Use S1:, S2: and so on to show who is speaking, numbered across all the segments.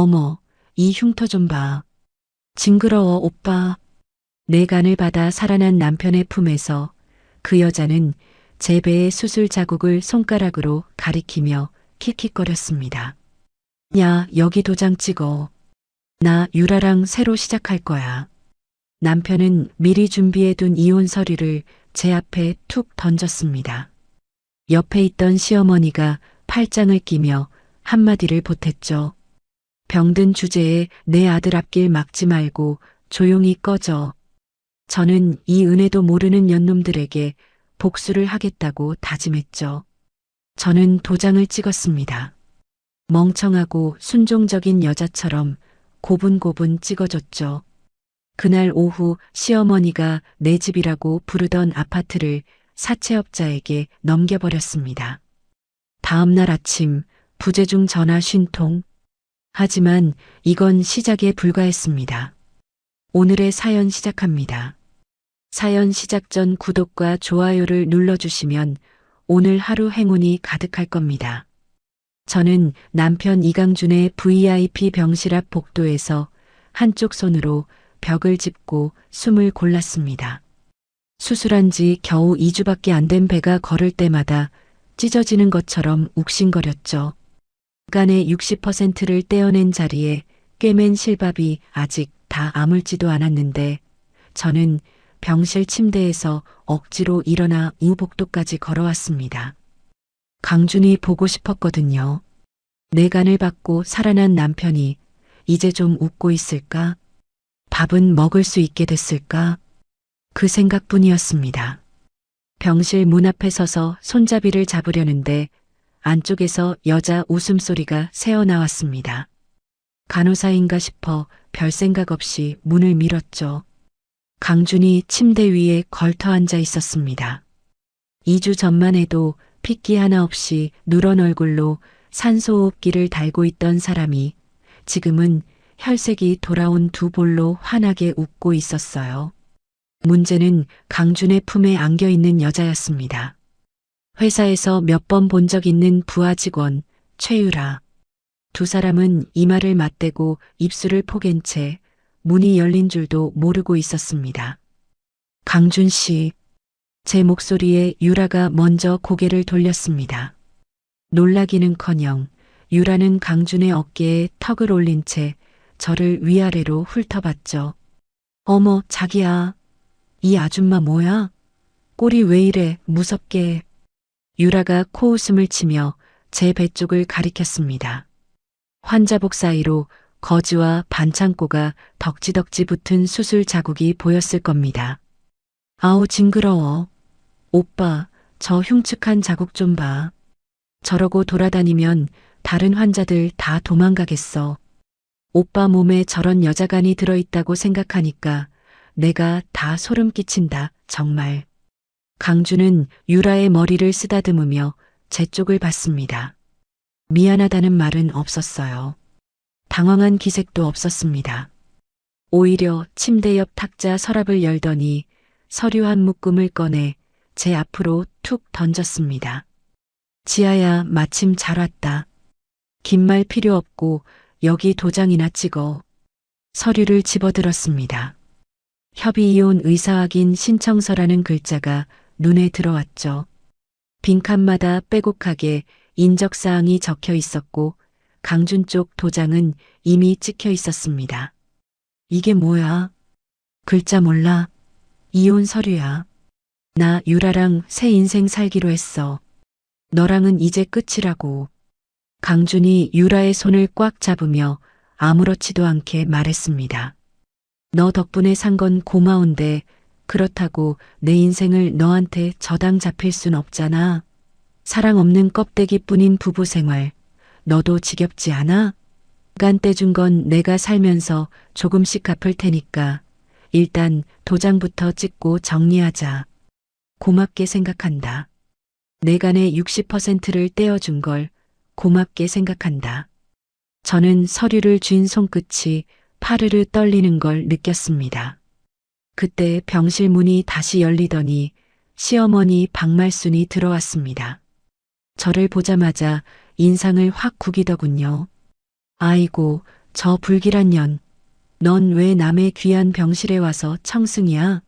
S1: 어머, 이 흉터 좀 봐. 징그러워, 오빠. 내 간을 받아 살아난 남편의 품에서 그 여자는 제 배의 수술 자국을 손가락으로 가리키며 킥킥거렸습니다. 야, 여기 도장 찍어. 나 유라랑 새로 시작할 거야. 남편은 미리 준비해둔 이혼 서류를 제 앞에 툭 던졌습니다. 옆에 있던 시어머니가 팔짱을 끼며 한마디를 보탰죠. 병든 주제에 내 아들 앞길 막지 말고 조용히 꺼져. 저는 이 은혜도 모르는 년놈들에게 복수를 하겠다고 다짐했죠. 저는 도장을 찍었습니다. 멍청하고 순종적인 여자처럼 고분고분 찍어줬죠. 그날 오후 시어머니가 내 집이라고 부르던 아파트를 사채업자에게 넘겨버렸습니다. 다음 날 아침 부재중 전화 50통. 하지만 이건 시작에 불과했습니다. 오늘의 사연 시작합니다. 사연 시작 전 구독과 좋아요를 눌러주시면 오늘 하루 행운이 가득할 겁니다. 저는 남편 이강준의 VIP 병실 앞 복도에서 한쪽 손으로 벽을 짚고 숨을 골랐습니다. 수술한 지 겨우 2주밖에 안 된 배가 걸을 때마다 찢어지는 것처럼 욱신거렸죠. 간의 60%를 떼어낸 자리에 꿰맨 실밥이 아직 다 아물지도 않았는데 저는 병실 침대에서 억지로 일어나 우복도까지 걸어왔습니다. 강준이 보고 싶었거든요. 내 간을 받고 살아난 남편이 이제 좀 웃고 있을까? 밥은 먹을 수 있게 됐을까? 그 생각뿐이었습니다. 병실 문 앞에 서서 손잡이를 잡으려는데 안쪽에서 여자 웃음소리가 새어나왔습니다. 간호사인가 싶어 별 생각 없이 문을 밀었죠. 강준이 침대 위에 걸터 앉아 있었습니다. 2주 전만 해도 핏기 하나 없이 누런 얼굴로 산소호흡기를 달고 있던 사람이 지금은 혈색이 돌아온 두 볼로 환하게 웃고 있었어요. 문제는 강준의 품에 안겨 있는 여자였습니다. 회사에서 몇 번 본 적 있는 부하 직원 최유라. 두 사람은 이마를 맞대고 입술을 포갠 채 문이 열린 줄도 모르고 있었습니다. 강준 씨. 제 목소리에 유라가 먼저 고개를 돌렸습니다. 놀라기는커녕 유라는 강준의 어깨에 턱을 올린 채 저를 위아래로 훑어봤죠. 어머, 자기야. 이 아줌마 뭐야? 꼴이 왜 이래 무섭게. 유라가 코웃음을 치며 제 배 쪽을 가리켰습니다. 환자복 사이로 거즈와 반창고가 덕지덕지 붙은 수술 자국이 보였을 겁니다. 아우 징그러워. 오빠, 저 흉측한 자국 좀 봐. 저러고 돌아다니면 다른 환자들 다 도망가겠어. 오빠 몸에 저런 여자간이 들어있다고 생각하니까 내가 다 소름 끼친다, 정말. 강준은 유라의 머리를 쓰다듬으며 제 쪽을 봤습니다. 미안하다는 말은 없었어요. 당황한 기색도 없었습니다. 오히려 침대 옆 탁자 서랍을 열더니 서류 한 묶음을 꺼내 제 앞으로 툭 던졌습니다. 지아야, 마침 잘 왔다. 긴 말 필요 없고 여기 도장이나 찍어. 서류를 집어들었습니다. 협의이혼 의사확인 신청서라는 글자가 눈에 들어왔죠. 빈칸마다 빼곡하게 인적사항이 적혀 있었고 강준 쪽 도장은 이미 찍혀 있었습니다. 이게 뭐야? 글자 몰라. 이혼 서류야. 나 유라랑 새 인생 살기로 했어. 너랑은 이제 끝이라고. 강준이 유라의 손을 꽉 잡으며 아무렇지도 않게 말했습니다. 너 덕분에 산 건 고마운데 그렇다고 내 인생을 너한테 저당 잡힐 순 없잖아. 사랑 없는 껍데기뿐인 부부 생활. 너도 지겹지 않아? 간 떼준 건 내가 살면서 조금씩 갚을 테니까 일단 도장부터 찍고 정리하자. 고맙게 생각한다. 내 간의 60%를 떼어준 걸 고맙게 생각한다. 저는 서류를 쥔 손끝이 파르르 떨리는 걸 느꼈습니다. 그때 병실 문이 다시 열리더니 시어머니 박말순이 들어왔습니다. 저를 보자마자 인상을 확 구기더군요. 아이고, 저 불길한 년. 넌 왜 남의 귀한 병실에 와서 청승이야?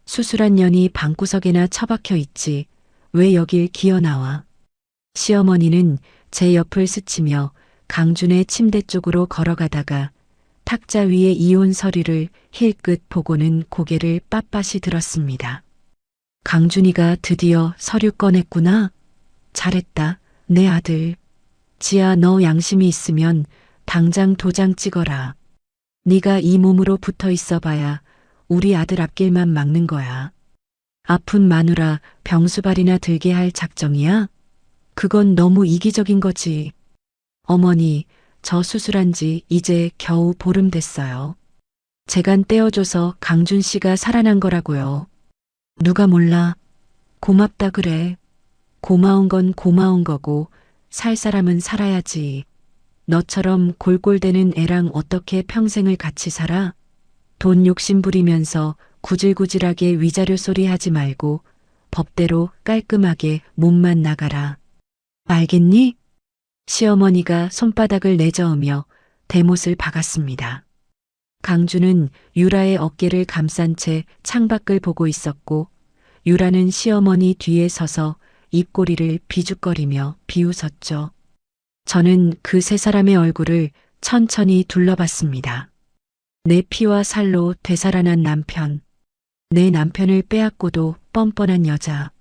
S1: 수술한 년이 방구석에나 처박혀 있지. 왜 여길 기어 나와? 시어머니는 제 옆을 스치며 강준의 침대 쪽으로 걸어가다가 탁자 위에 이혼 서류를 힐끗 보고는 고개를 빳빳이 들었습니다. 강준이가 드디어 서류 꺼냈구나. 잘했다, 내 아들. 지아, 너 양심이 있으면 당장 도장 찍어라. 네가 이 몸으로 붙어 있어봐야 우리 아들 앞길만 막는 거야. 아픈 마누라 병수발이나 들게 할 작정이야? 그건 너무 이기적인 거지. 어머니, 저 수술한 지 이제 겨우 보름 됐어요. 재간 떼어줘서 강준 씨가 살아난 거라고요. 누가 몰라. 고맙다 그래. 고마운 건 고마운 거고 살 사람은 살아야지. 너처럼 골골대는 애랑 어떻게 평생을 같이 살아? 돈 욕심 부리면서 구질구질하게 위자료 소리 하지 말고 법대로 깔끔하게 몸만 나가라. 알겠니? 시어머니가 손바닥을 내저으며 대못을 박았습니다. 강주는 유라의 어깨를 감싼 채 창밖을 보고 있었고 유라는 시어머니 뒤에 서서 입꼬리를 비죽거리며 비웃었죠. 저는 그 세 사람의 얼굴을 천천히 둘러봤습니다. 내 피와 살로 되살아난 남편, 내 남편을 빼앗고도 뻔뻔한 여자,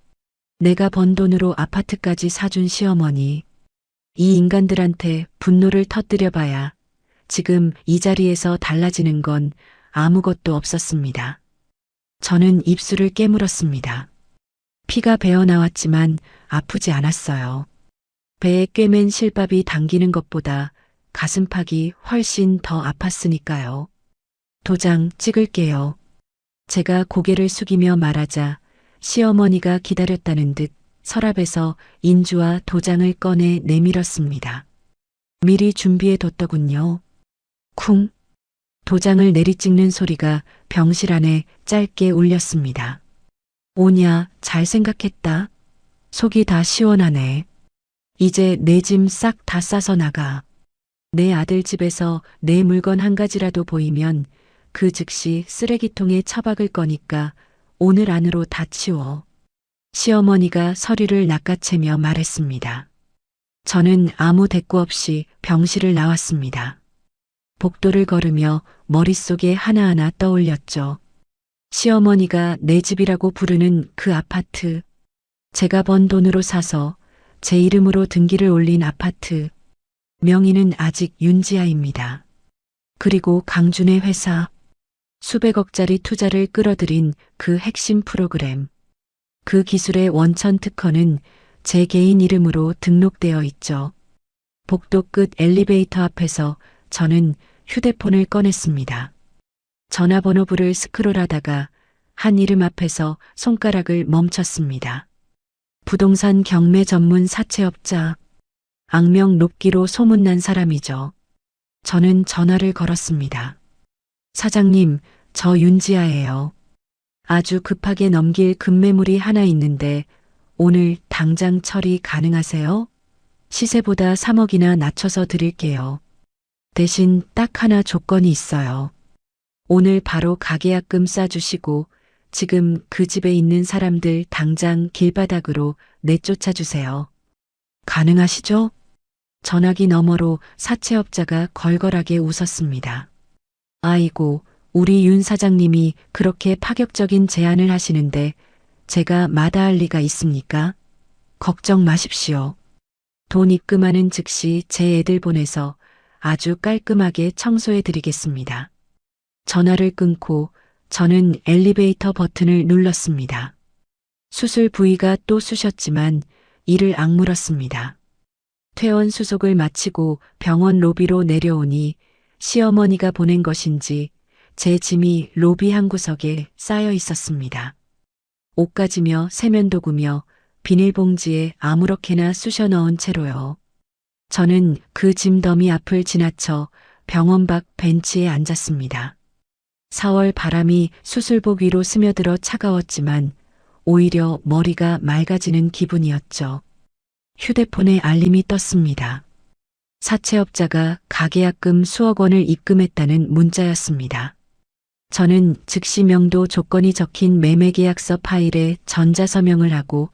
S1: 내가 번 돈으로 아파트까지 사준 시어머니, 이 인간들한테 분노를 터뜨려봐야 지금 이 자리에서 달라지는 건 아무것도 없었습니다. 저는 입술을 깨물었습니다. 피가 배어 나왔지만 아프지 않았어요. 배에 꿰맨 실밥이 당기는 것보다 가슴팍이 훨씬 더 아팠으니까요. 도장 찍을게요. 제가 고개를 숙이며 말하자 시어머니가 기다렸다는 듯 서랍에서 인주와 도장을 꺼내 내밀었습니다. 미리 준비해뒀더군요. 쿵. 도장을 내리찍는 소리가 병실 안에 짧게 울렸습니다. 오냐, 잘 생각했다. 속이 다 시원하네. 이제 내 짐 싹 다 싸서 나가. 내 아들 집에서 내 물건 한 가지라도 보이면 그 즉시 쓰레기통에 처박을 거니까 오늘 안으로 다 치워. 시어머니가 서류를 낚아채며 말했습니다. 저는 아무 대꾸 없이 병실을 나왔습니다. 복도를 걸으며 머릿속에 하나하나 떠올렸죠. 시어머니가 내 집이라고 부르는 그 아파트, 제가 번 돈으로 사서 제 이름으로 등기를 올린 아파트, 명의는 아직 윤지아입니다. 그리고 강준의 회사, 수백억짜리 투자를 끌어들인 그 핵심 프로그램, 그 기술의 원천 특허는 제 개인 이름으로 등록되어 있죠. 복도 끝 엘리베이터 앞에서 저는 휴대폰을 꺼냈습니다. 전화번호부를 스크롤하다가 한 이름 앞에서 손가락을 멈췄습니다. 부동산 경매 전문 사채업자, 악명 높기로 소문난 사람이죠. 저는 전화를 걸었습니다. 사장님, 저 윤지아예요. 아주 급하게 넘길 급매물이 하나 있는데 오늘 당장 처리 가능하세요? 시세보다 3억이나 낮춰서 드릴게요. 대신 딱 하나 조건이 있어요. 오늘 바로 가계약금 싸주시고 지금 그 집에 있는 사람들 당장 길바닥으로 내쫓아 주세요. 가능하시죠? 전화기 너머로 사채업자가 걸걸하게 웃었습니다. 아이고, 우리 윤 사장님이 그렇게 파격적인 제안을 하시는데 제가 마다할 리가 있습니까? 걱정 마십시오. 돈 입금하는 즉시 제 애들 보내서 아주 깔끔하게 청소해 드리겠습니다. 전화를 끊고 저는 엘리베이터 버튼을 눌렀습니다. 수술 부위가 또 쑤셨지만 이를 악물었습니다. 퇴원 수속을 마치고 병원 로비로 내려오니 시어머니가 보낸 것인지 제 짐이 로비 한 구석에 쌓여 있었습니다. 옷가지며 세면도구며 비닐봉지에 아무렇게나 쑤셔 넣은 채로요. 저는 그 짐 더미 앞을 지나쳐 병원 밖 벤치에 앉았습니다. 4월 바람이 수술복 위로 스며들어 차가웠지만 오히려 머리가 맑아지는 기분이었죠. 휴대폰에 알림이 떴습니다. 사채업자가 가계약금 수억 원을 입금했다는 문자였습니다. 저는 즉시 명도 조건이 적힌 매매계약서 파일에 전자서명을 하고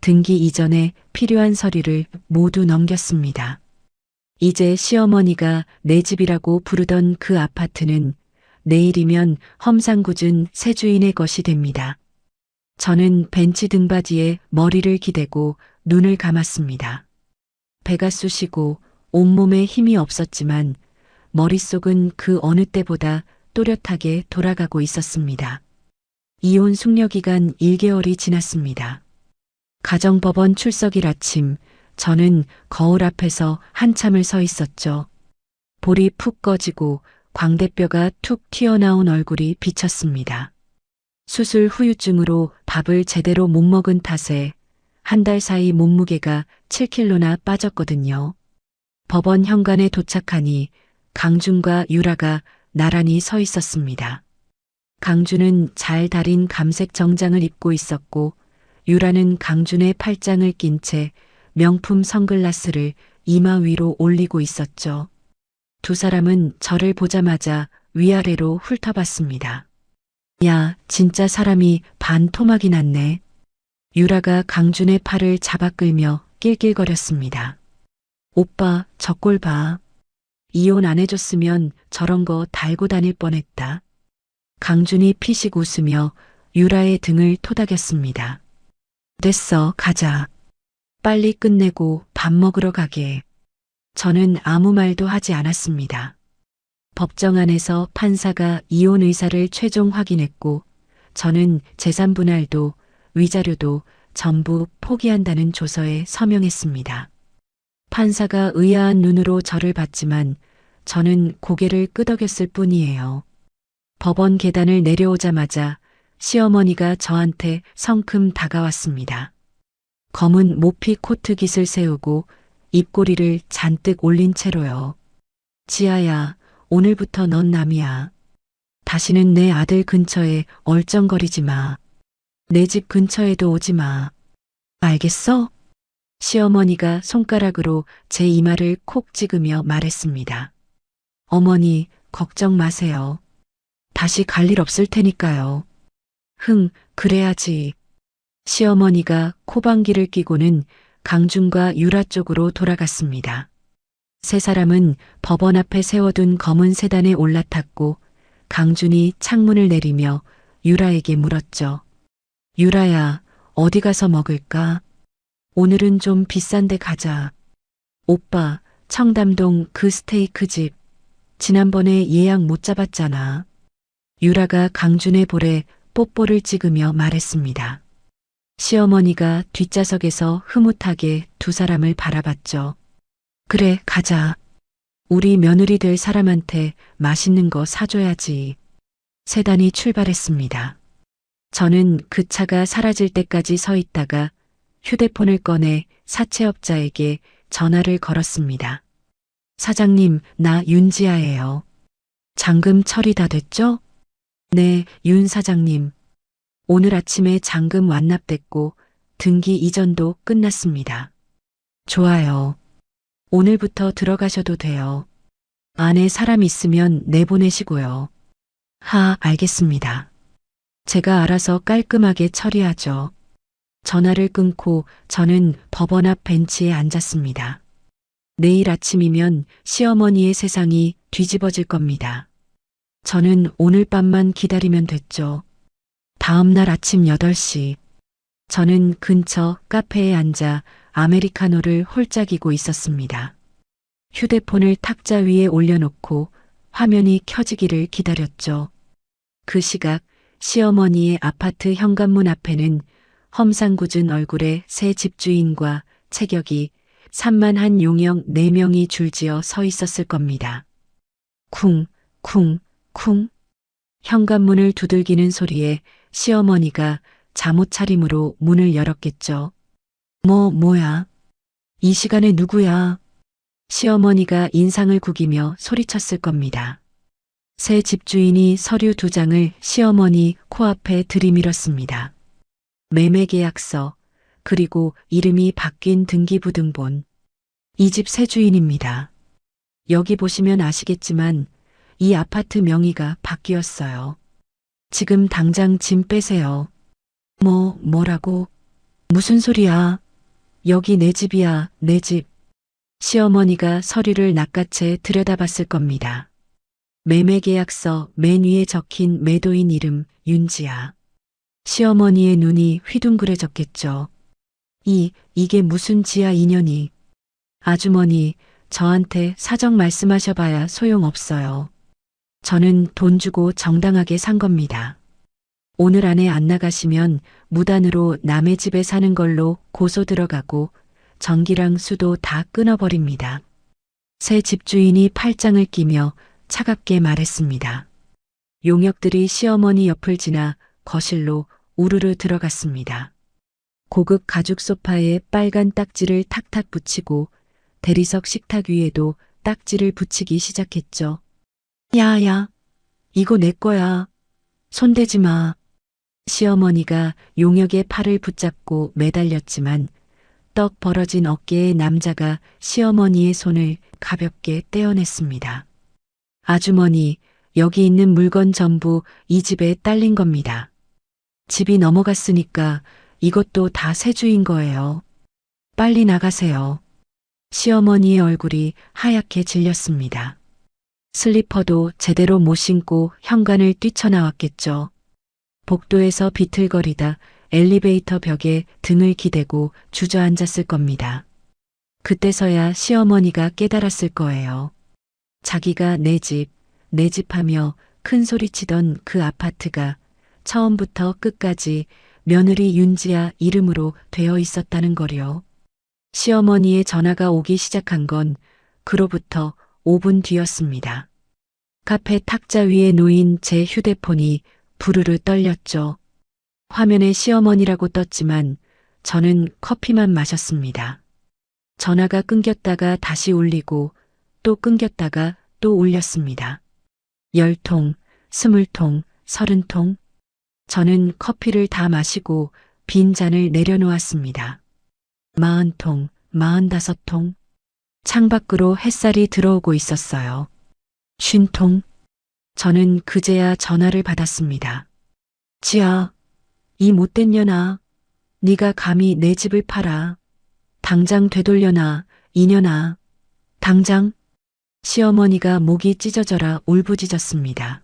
S1: 등기 이전에 필요한 서류를 모두 넘겼습니다. 이제 시어머니가 내 집이라고 부르던 그 아파트는 내일이면 험상궂은 새 주인의 것이 됩니다. 저는 벤치 등받이에 머리를 기대고 눈을 감았습니다. 배가 쑤시고 온몸에 힘이 없었지만 머릿속은 그 어느 때보다 또렷하게 돌아가고 있었습니다. 이혼 숙려기간 1개월이 지났습니다. 가정법원 출석일 아침, 저는 거울 앞에서 한참을 서 있었죠. 볼이 푹 꺼지고 광대뼈가 툭 튀어나온 얼굴이 비쳤습니다. 수술 후유증으로 밥을 제대로 못 먹은 탓에 한 달 사이 몸무게가 7kg나 빠졌거든요. 법원 현관에 도착하니 강준과 유라가 나란히 서 있었습니다. 강준은 잘 다린 감색 정장을 입고 있었고 유라는 강준의 팔짱을 낀 채 명품 선글라스를 이마 위로 올리고 있었죠. 두 사람은 저를 보자마자 위아래로 훑어봤습니다. 야, 진짜 사람이 반토막이 났네. 유라가 강준의 팔을 잡아 끌며 낄낄거렸습니다. 오빠, 저 꼴 봐. 이혼 안 해줬으면 저런 거 달고 다닐 뻔했다. 강준이 피식 웃으며 유라의 등을 토닥였습니다. 됐어, 가자. 빨리 끝내고 밥 먹으러 가게. 저는 아무 말도 하지 않았습니다. 법정 안에서 판사가 이혼 의사를 최종 확인했고 저는 재산 분할도 위자료도 전부 포기한다는 조서에 서명했습니다. 판사가 의아한 눈으로 저를 봤지만 저는 고개를 끄덕였을 뿐이에요. 법원 계단을 내려오자마자 시어머니가 저한테 성큼 다가왔습니다. 검은 모피 코트 깃을 세우고 입꼬리를 잔뜩 올린 채로요. 지아야, 오늘부터 넌 남이야. 다시는 내 아들 근처에 얼쩡거리지 마. 내 집 근처에도 오지 마. 알겠어? 시어머니가 손가락으로 제 이마를 콕 찍으며 말했습니다. 어머니, 걱정 마세요. 다시 갈 일 없을 테니까요. 그래야지. 시어머니가 코방귀를 뀌고는 강준과 유라 쪽으로 돌아갔습니다. 세 사람은 법원 앞에 세워둔 검은 세단에 올라탔고 강준이 창문을 내리며 유라에게 물었죠. 유라야, 어디 가서 먹을까? 오늘은 좀 비싼 데 가자. 오빠, 청담동 그 스테이크 집. 지난번에 예약 못 잡았잖아. 유라가 강준의 볼에 뽀뽀를 찍으며 말했습니다. 시어머니가 뒷좌석에서 흐뭇하게 두 사람을 바라봤죠. 그래, 가자. 우리 며느리 될 사람한테 맛있는 거 사줘야지. 세단이 출발했습니다. 저는 그 차가 사라질 때까지 서 있다가 휴대폰을 꺼내 사채업자에게 전화를 걸었습니다. 사장님, 나 윤지아예요. 잔금 처리 다 됐죠? 네, 윤 사장님. 오늘 아침에 잔금 완납됐고 등기 이전도 끝났습니다. 좋아요. 오늘부터 들어가셔도 돼요. 안에 사람 있으면 내보내시고요. 알겠습니다. 제가 알아서 깔끔하게 처리하죠. 전화를 끊고 저는 법원 앞 벤치에 앉았습니다. 내일 아침이면 시어머니의 세상이 뒤집어질 겁니다. 저는 오늘 밤만 기다리면 됐죠. 다음 날 아침 8시, 저는 근처 카페에 앉아 아메리카노를 홀짝이고 있었습니다. 휴대폰을 탁자 위에 올려놓고 화면이 켜지기를 기다렸죠. 그 시각 시어머니의 아파트 현관문 앞에는 험상궂은 얼굴의 새 집주인과 체격이 산만한 용역 4명이 줄지어 서 있었을 겁니다. 쿵, 쿵, 쿵. 현관문을 두들기는 소리에 시어머니가 잠옷 차림으로 문을 열었겠죠. 뭐야? 이 시간에 누구야? 시어머니가 인상을 구기며 소리쳤을 겁니다. 새 집주인이 서류 2장을 시어머니 코앞에 들이밀었습니다. 매매계약서, 그리고 이름이 바뀐 등기부등본. 이 집 새 주인입니다. 여기 보시면 아시겠지만 이 아파트 명의가 바뀌었어요. 지금 당장 짐 빼세요. 뭐라고? 무슨 소리야? 여기 내 집이야, 내 집. 시어머니가 서류를 낚아채 들여다봤을 겁니다. 매매계약서 맨 위에 적힌 매도인 이름 윤지아. 시어머니의 눈이 휘둥그레졌겠죠. 이게 무슨 지하 인연이. 아주머니, 저한테 사정 말씀하셔봐야 소용없어요. 저는 돈 주고 정당하게 산 겁니다. 오늘 안에 안 나가시면 무단으로 남의 집에 사는 걸로 고소 들어가고 전기랑 수도 다 끊어버립니다. 새 집주인이 팔짱을 끼며 차갑게 말했습니다. 용역들이 시어머니 옆을 지나 거실로 우르르 들어갔습니다. 고급 가죽 소파에 빨간 딱지를 탁탁 붙이고 대리석 식탁 위에도 딱지를 붙이기 시작했죠. 야야, 이거 내 거야. 손대지 마. 시어머니가 용역의 팔을 붙잡고 매달렸지만 떡 벌어진 어깨의 남자가 시어머니의 손을 가볍게 떼어냈습니다. 아주머니, 여기 있는 물건 전부 이 집에 딸린 겁니다. 집이 넘어갔으니까 이것도 다 새 주인 거예요. 빨리 나가세요. 시어머니의 얼굴이 하얗게 질렸습니다. 슬리퍼도 제대로 못 신고 현관을 뛰쳐나왔겠죠. 복도에서 비틀거리다 엘리베이터 벽에 등을 기대고 주저앉았을 겁니다. 그때서야 시어머니가 깨달았을 거예요. 자기가 내 집 하며 큰 소리치던 그 아파트가 처음부터 끝까지 며느리 윤지아 이름으로 되어 있었다는 거요. 시어머니의 전화가 오기 시작한 건 그로부터 5분 뒤였습니다. 카페 탁자 위에 놓인 제 휴대폰이 부르르 떨렸죠. 화면에 시어머니라고 떴지만 저는 커피만 마셨습니다. 전화가 끊겼다가 다시 울리고 또 끊겼다가 또 울렸습니다. 10통, 20통, 30통. 저는 커피를 다 마시고 빈 잔을 내려놓았습니다. 40통, 45통. 창밖으로 햇살이 들어오고 있었어요. 50통. 저는 그제야 전화를 받았습니다. 지아, 이 못된 년아, 네가 감히 내 집을 팔아. 당장 되돌려놔, 이년아. 당장. 시어머니가 목이 찢어져라 울부짖었습니다.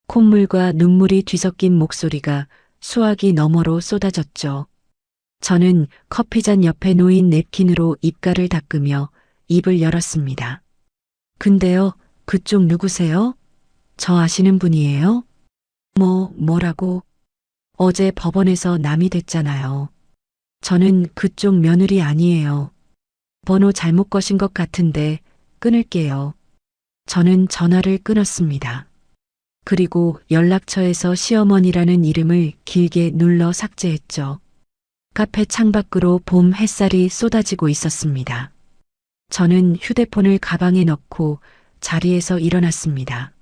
S1: 콧물과 눈물이 뒤섞인 목소리가 수화기 너머로 쏟아졌죠. 저는 커피잔 옆에 놓인 냅킨으로 입가를 닦으며 입을 열었습니다. 근데요, 그쪽 누구세요? 저 아시는 분이에요? 뭐라고? 어제 법원에서 남이 됐잖아요. 저는 그쪽 며느리 아니에요. 번호 잘못 거신 것 같은데 끊을게요. 저는 전화를 끊었습니다. 그리고 연락처에서 시어머니라는 이름을 길게 눌러 삭제했죠. 카페 창밖으로 봄 햇살이 쏟아지고 있었습니다. 저는 휴대폰을 가방에 넣고 자리에서 일어났습니다.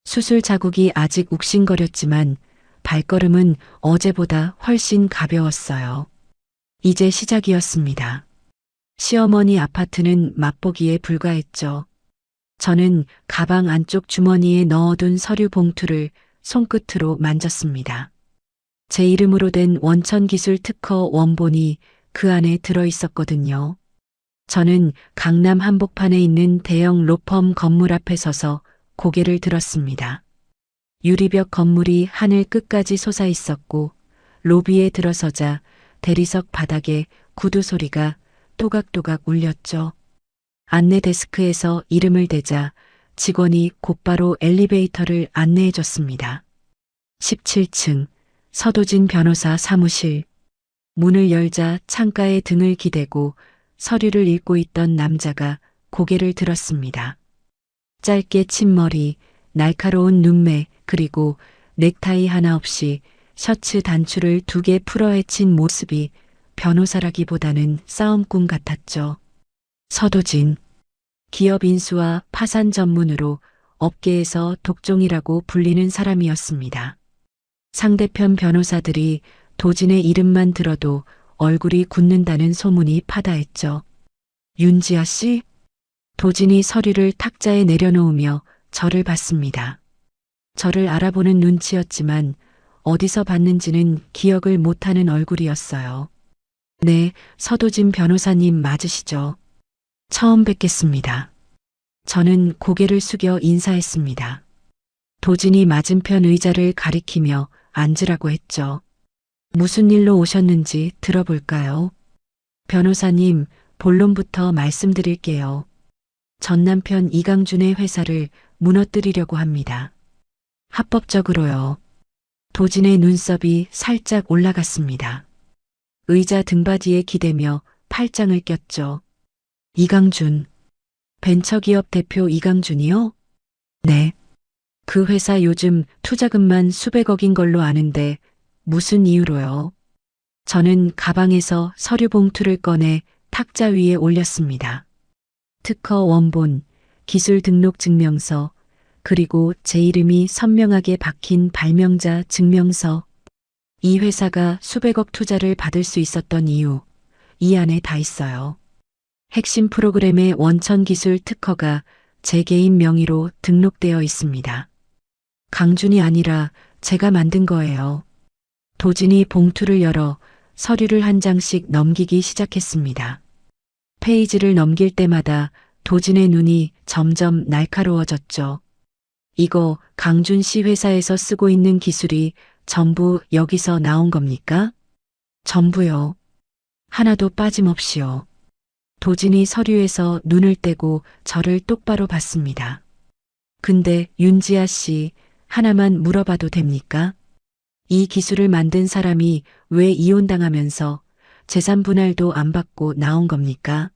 S1: 수술 자국이 아직 욱신거렸지만 발걸음은 어제보다 훨씬 가벼웠어요. 이제 시작이었습니다. 시어머니 아파트는 맛보기에 불과했죠. 저는 가방 안쪽 주머니에 넣어둔 서류 봉투를 손끝으로 만졌습니다. 제 이름으로 된 원천기술 특허 원본이 그 안에 들어 있었거든요. 저는 강남 한복판에 있는 대형 로펌 건물 앞에 서서 고개를 들었습니다. 유리벽 건물이 하늘 끝까지 솟아 있었고 로비에 들어서자 대리석 바닥에 구두 소리가 또각또각 울렸죠. 안내 데스크에서 이름을 대자 직원이 곧바로 엘리베이터를 안내해 줬습니다. 17층 서도진 변호사 사무실. 문을 열자 창가에 등을 기대고 서류를 읽고 있던 남자가 고개를 들었습니다. 짧게 친 머리, 날카로운 눈매, 그리고 넥타이 하나 없이 셔츠 단추를 2개 풀어 헤친 모습이 변호사라기보다는 싸움꾼 같았죠. 서도진. 기업 인수와 파산 전문으로 업계에서 독종이라고 불리는 사람이었습니다. 상대편 변호사들이 도진의 이름만 들어도 얼굴이 굳는다는 소문이 파다했죠. 윤지아 씨? 도진이 서류를 탁자에 내려놓으며 저를 봤습니다. 저를 알아보는 눈치였지만 어디서 봤는지는 기억을 못하는 얼굴이었어요. 네, 서도진 변호사님 맞으시죠? 처음 뵙겠습니다. 저는 고개를 숙여 인사했습니다. 도진이 맞은편 의자를 가리키며 앉으라고 했죠. 무슨 일로 오셨는지 들어볼까요? 변호사님, 본론부터 말씀드릴게요. 전 남편 이강준의 회사를 무너뜨리려고 합니다. 합법적으로요. 도진의 눈썹이 살짝 올라갔습니다. 의자 등받이에 기대며 팔짱을 꼈죠. 이강준. 벤처기업 대표 이강준이요? 네. 그 회사 요즘 투자금만 수백억인 걸로 아는데 무슨 이유로요? 저는 가방에서 서류 봉투를 꺼내 탁자 위에 올렸습니다. 특허 원본, 기술 등록 증명서, 그리고 제 이름이 선명하게 박힌 발명자 증명서. 이 회사가 수백억 투자를 받을 수 있었던 이유, 이 안에 다 있어요. 핵심 프로그램의 원천 기술 특허가 제 개인 명의로 등록되어 있습니다. 강준이 아니라 제가 만든 거예요. 도진이 봉투를 열어 서류를 한 장씩 넘기기 시작했습니다. 페이지를 넘길 때마다 도진의 눈이 점점 날카로워졌죠. 이거 강준 씨 회사에서 쓰고 있는 기술이 전부 여기서 나온 겁니까? 전부요. 하나도 빠짐없이요. 도진이 서류에서 눈을 떼고 저를 똑바로 봤습니다. 근데 윤지아 씨, 하나만 물어봐도 됩니까? 이 기술을 만든 사람이 왜 이혼당하면서 재산 분할도 안 받고 나온 겁니까?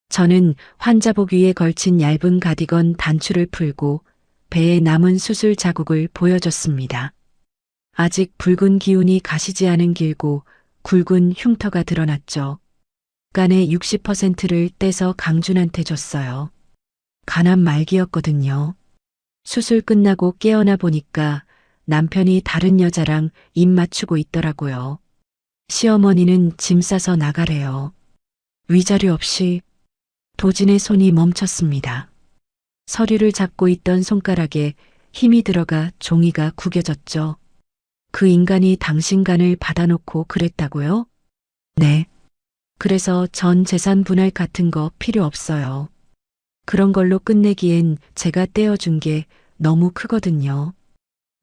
S1: 저는 환자복 위에 걸친 얇은 가디건 단추를 풀고 배에 남은 수술 자국을 보여줬습니다. 아직 붉은 기운이 가시지 않은 길고 굵은 흉터가 드러났죠. 간의 60%를 떼서 강준한테 줬어요. 간암 말기였거든요. 수술 끝나고 깨어나 보니까 남편이 다른 여자랑 입 맞추고 있더라고요. 시어머니는 짐 싸서 나가래요. 위자료 없이. 도진의 손이 멈췄습니다. 서류를 잡고 있던 손가락에 힘이 들어가 종이가 구겨졌죠. 그 인간이 당신 간을 받아놓고 그랬다고요? 네. 그래서 전 재산 분할 같은 거 필요 없어요. 그런 걸로 끝내기엔 제가 떼어준 게 너무 크거든요.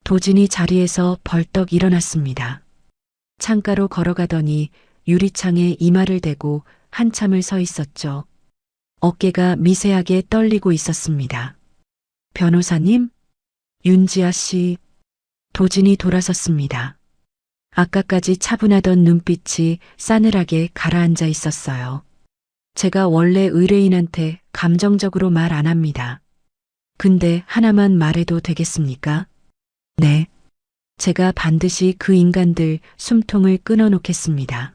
S1: 도진이 자리에서 벌떡 일어났습니다. 창가로 걸어가더니 유리창에 이마를 대고 한참을 서 있었죠. 어깨가 미세하게 떨리고 있었습니다. 변호사님? 윤지아 씨. 도진이 돌아섰습니다. 아까까지 차분하던 눈빛이 싸늘하게 가라앉아 있었어요. 제가 원래 의뢰인한테 감정적으로 말 안 합니다. 근데 하나만 말해도 되겠습니까? 네. 제가 반드시 그 인간들 숨통을 끊어놓겠습니다.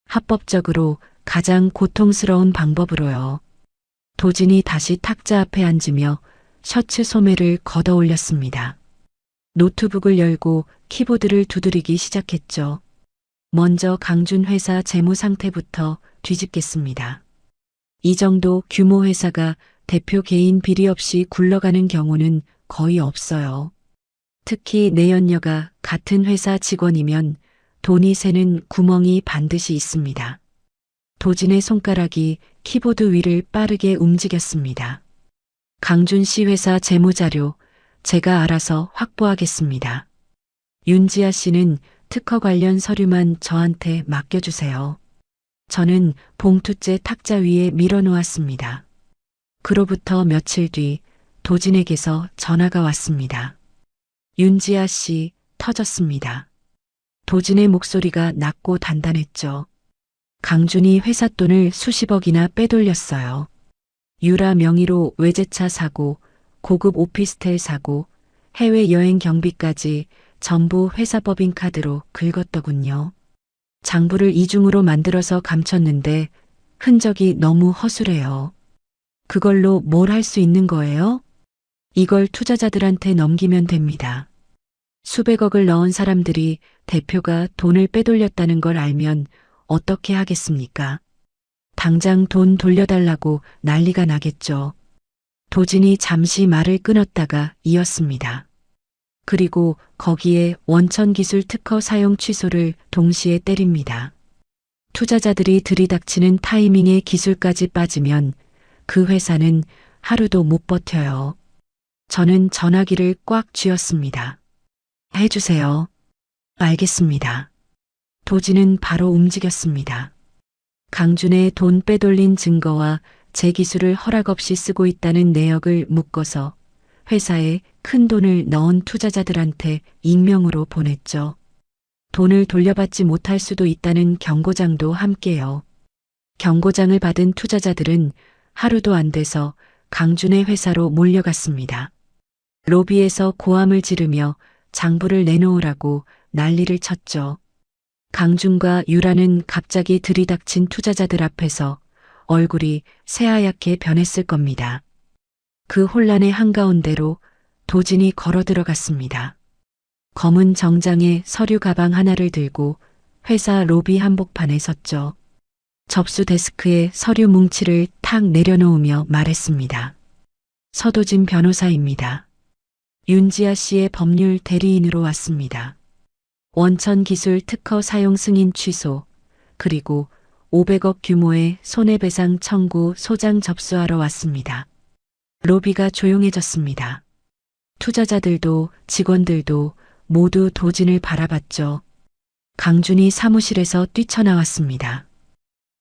S1: 합법적으로 가장 고통스러운 방법으로요. 도진이 다시 탁자 앞에 앉으며 셔츠 소매를 걷어 올렸습니다. 노트북을 열고 키보드를 두드리기 시작했죠. 먼저 강준 회사 재무 상태부터 뒤집겠습니다. 이 정도 규모 회사가 대표 개인 비리 없이 굴러가는 경우는 거의 없어요. 특히 내연녀가 같은 회사 직원이면 돈이 새는 구멍이 반드시 있습니다. 도진의 손가락이 키보드 위를 빠르게 움직였습니다. 강준 씨 회사 재무자료 제가 알아서 확보하겠습니다. 윤지아 씨는 특허 관련 서류만 저한테 맡겨주세요. 저는 봉투째 탁자 위에 밀어놓았습니다. 그로부터 며칠 뒤 도진에게서 전화가 왔습니다. 윤지아 씨 터졌습니다. 도진의 목소리가 낮고 단단했죠. 강준이 회사 돈을 수십억이나 빼돌렸어요. 유라 명의로 외제차 사고, 고급 오피스텔 사고, 해외여행 경비까지 전부 회사 법인카드로 긁었더군요. 장부를 이중으로 만들어서 감췄는데 흔적이 너무 허술해요. 그걸로 뭘 할 수 있는 거예요? 이걸 투자자들한테 넘기면 됩니다. 수백억을 넣은 사람들이 대표가 돈을 빼돌렸다는 걸 알면 어떻게 하겠습니까? 당장 돈 돌려달라고 난리가 나겠죠. 도진이 잠시 말을 끊었다가 이었습니다. 그리고 거기에 원천기술 특허 사용 취소를 동시에 때립니다. 투자자들이 들이닥치는 타이밍에 기술까지 빠지면 그 회사는 하루도 못 버텨요. 저는 전화기를 꽉 쥐었습니다. 해주세요. 알겠습니다. 도진은 바로 움직였습니다. 강준의 돈 빼돌린 증거와 제 기술을 허락 없이 쓰고 있다는 내역을 묶어서 회사에 큰 돈을 넣은 투자자들한테 익명으로 보냈죠. 돈을 돌려받지 못할 수도 있다는 경고장도 함께요. 경고장을 받은 투자자들은 하루도 안 돼서 강준의 회사로 몰려갔습니다. 로비에서 고함을 지르며 장부를 내놓으라고 난리를 쳤죠. 강준과 유라는 갑자기 들이닥친 투자자들 앞에서 얼굴이 새하얗게 변했을 겁니다. 그 혼란의 한가운데로 도진이 걸어 들어갔습니다. 검은 정장에 서류 가방 하나를 들고 회사 로비 한복판에 섰죠. 접수 데스크에 서류 뭉치를 탁 내려놓으며 말했습니다. 서도진 변호사입니다. 윤지아 씨의 법률 대리인으로 왔습니다. 원천기술 특허 사용 승인 취소, 그리고 500억 규모의 손해배상 청구 소장 접수하러 왔습니다. 로비가 조용해졌습니다. 투자자들도 직원들도 모두 도진을 바라봤죠. 강준이 사무실에서 뛰쳐나왔습니다.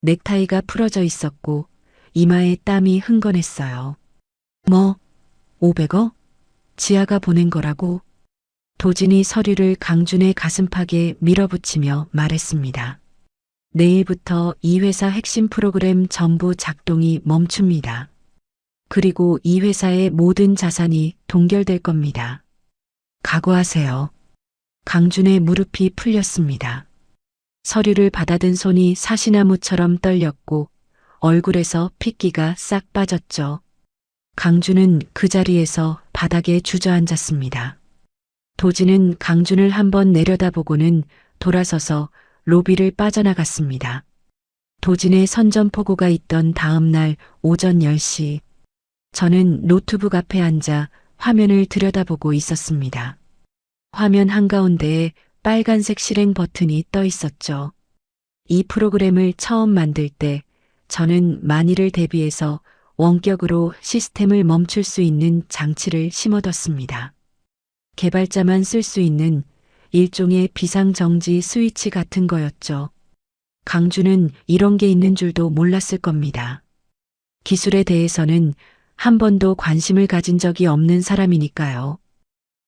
S1: 넥타이가 풀어져 있었고 이마에 땀이 흥건했어요. 500억? 지아가 보낸 거라고? 도진이 서류를 강준의 가슴팍에 밀어붙이며 말했습니다. 내일부터 이 회사 핵심 프로그램 전부 작동이 멈춥니다. 그리고 이 회사의 모든 자산이 동결될 겁니다. 각오하세요. 강준의 무릎이 풀렸습니다. 서류를 받아든 손이 사시나무처럼 떨렸고 얼굴에서 핏기가 싹 빠졌죠. 강준은 그 자리에서 바닥에 주저앉았습니다. 도진은 강준을 한번 내려다보고는 돌아서서 로비를 빠져나갔습니다. 도진의 선전포고가 있던 다음 날 오전 10시, 저는 노트북 앞에 앉아 화면을 들여다보고 있었습니다. 화면 한가운데에 빨간색 실행 버튼이 떠 있었죠. 이 프로그램을 처음 만들 때 저는 만일을 대비해서 원격으로 시스템을 멈출 수 있는 장치를 심어뒀습니다. 개발자만 쓸 수 있는 일종의 비상정지 스위치 같은 거였죠. 강준은 이런 게 있는 줄도 몰랐을 겁니다. 기술에 대해서는 한 번도 관심을 가진 적이 없는 사람이니까요.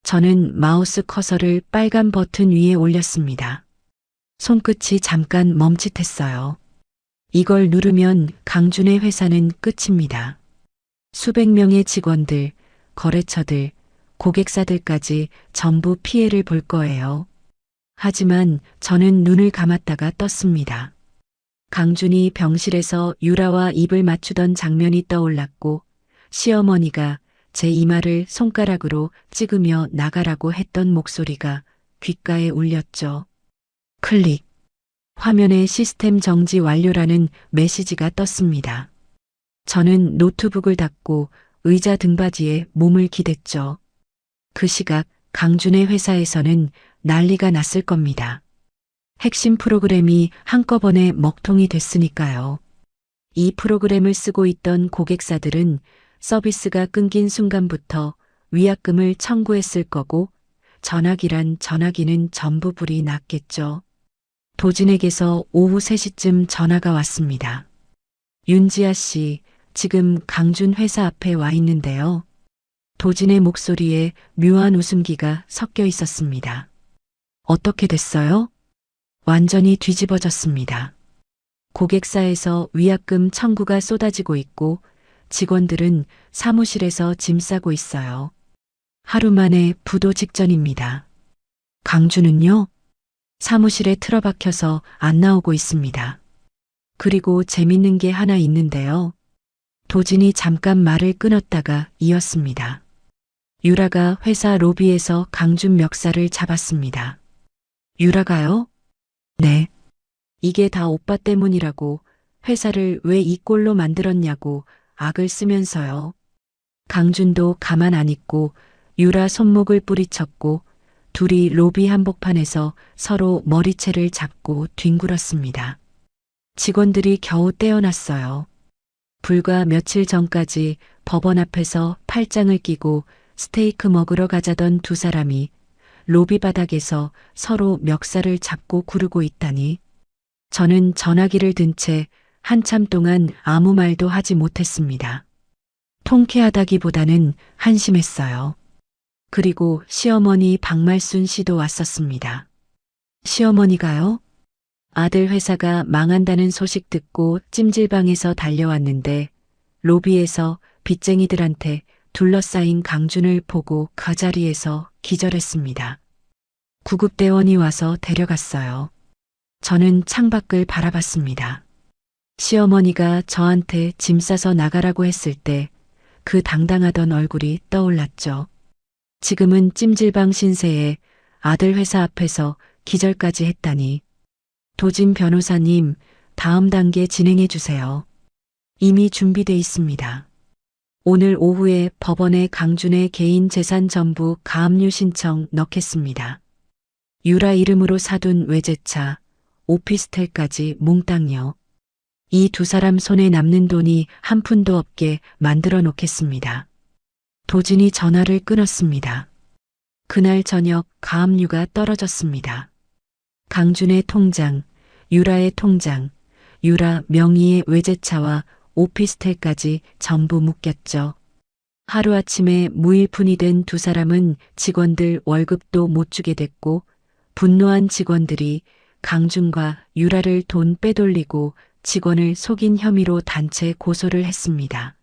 S1: 저는 마우스 커서를 빨간 버튼 위에 올렸습니다. 손끝이 잠깐 멈칫했어요. 이걸 누르면 강준의 회사는 끝입니다. 수백 명의 직원들, 거래처들, 고객사들까지 전부 피해를 볼 거예요. 하지만 저는 눈을 감았다가 떴습니다. 강준이 병실에서 유라와 입을 맞추던 장면이 떠올랐고 시어머니가 제 이마를 손가락으로 찍으며 나가라고 했던 목소리가 귓가에 울렸죠. 클릭. 화면에 시스템 정지 완료라는 메시지가 떴습니다. 저는 노트북을 닫고 의자 등받이에 몸을 기댔죠. 그 시각 강준의 회사에서는 난리가 났을 겁니다. 핵심 프로그램이 한꺼번에 먹통이 됐으니까요. 이 프로그램을 쓰고 있던 고객사들은 서비스가 끊긴 순간부터 위약금을 청구했을 거고 전화기란 전화기는 전부 불이 났겠죠. 도진에게서 오후 3시쯤 전화가 왔습니다. 윤지아 씨, 지금 강준 회사 앞에 와 있는데요. 도진의 목소리에 묘한 웃음기가 섞여 있었습니다. 어떻게 됐어요? 완전히 뒤집어졌습니다. 고객사에서 위약금 청구가 쏟아지고 있고 직원들은 사무실에서 짐 싸고 있어요. 하루 만에 부도 직전입니다. 강준은요? 사무실에 틀어박혀서 안 나오고 있습니다. 그리고 재밌는 게 하나 있는데요. 도진이 잠깐 말을 끊었다가 이었습니다. 유라가 회사 로비에서 강준 멱살을 잡았습니다. 유라가요? 네. 이게 다 오빠 때문이라고 회사를 왜 이 꼴로 만들었냐고 악을 쓰면서요. 강준도 가만 안 있고 유라 손목을 뿌리쳤고 둘이 로비 한복판에서 서로 머리채를 잡고 뒹굴었습니다. 직원들이 겨우 떼어놨어요. 불과 며칠 전까지 법원 앞에서 팔짱을 끼고 스테이크 먹으러 가자던 두 사람이 로비 바닥에서 서로 멱살을 잡고 구르고 있다니. 저는 전화기를 든 채 한참 동안 아무 말도 하지 못했습니다. 통쾌하다기보다는 한심했어요. 그리고 시어머니 박말순 씨도 왔었습니다. 시어머니가요? 아들 회사가 망한다는 소식 듣고 찜질방에서 달려왔는데 로비에서 빚쟁이들한테 둘러싸인 강준을 보고 그 자리에서 기절했습니다. 구급대원이 와서 데려갔어요. 저는 창밖을 바라봤습니다. 시어머니가 저한테 짐 싸서 나가라고 했을 때 그 당당하던 얼굴이 떠올랐죠. 지금은 찜질방 신세에 아들 회사 앞에서 기절까지 했다니. 도진 변호사님, 다음 단계 진행해 주세요. 이미 준비돼 있습니다. 오늘 오후에 법원에 강준의 개인 재산 전부 가압류 신청 넣겠습니다. 유라 이름으로 사둔 외제차, 오피스텔까지 몽땅요. 이 두 사람 손에 남는 돈이 한 푼도 없게 만들어 놓겠습니다. 도진이 전화를 끊었습니다. 그날 저녁 가압류가 떨어졌습니다. 강준의 통장, 유라의 통장, 유라 명의의 외제차와 오피스텔까지 전부 묶였죠. 하루아침에 무일푼이 된 두 사람은 직원들 월급도 못 주게 됐고 분노한 직원들이 강준과 유라를 돈 빼돌리고 직원을 속인 혐의로 단체 고소를 했습니다.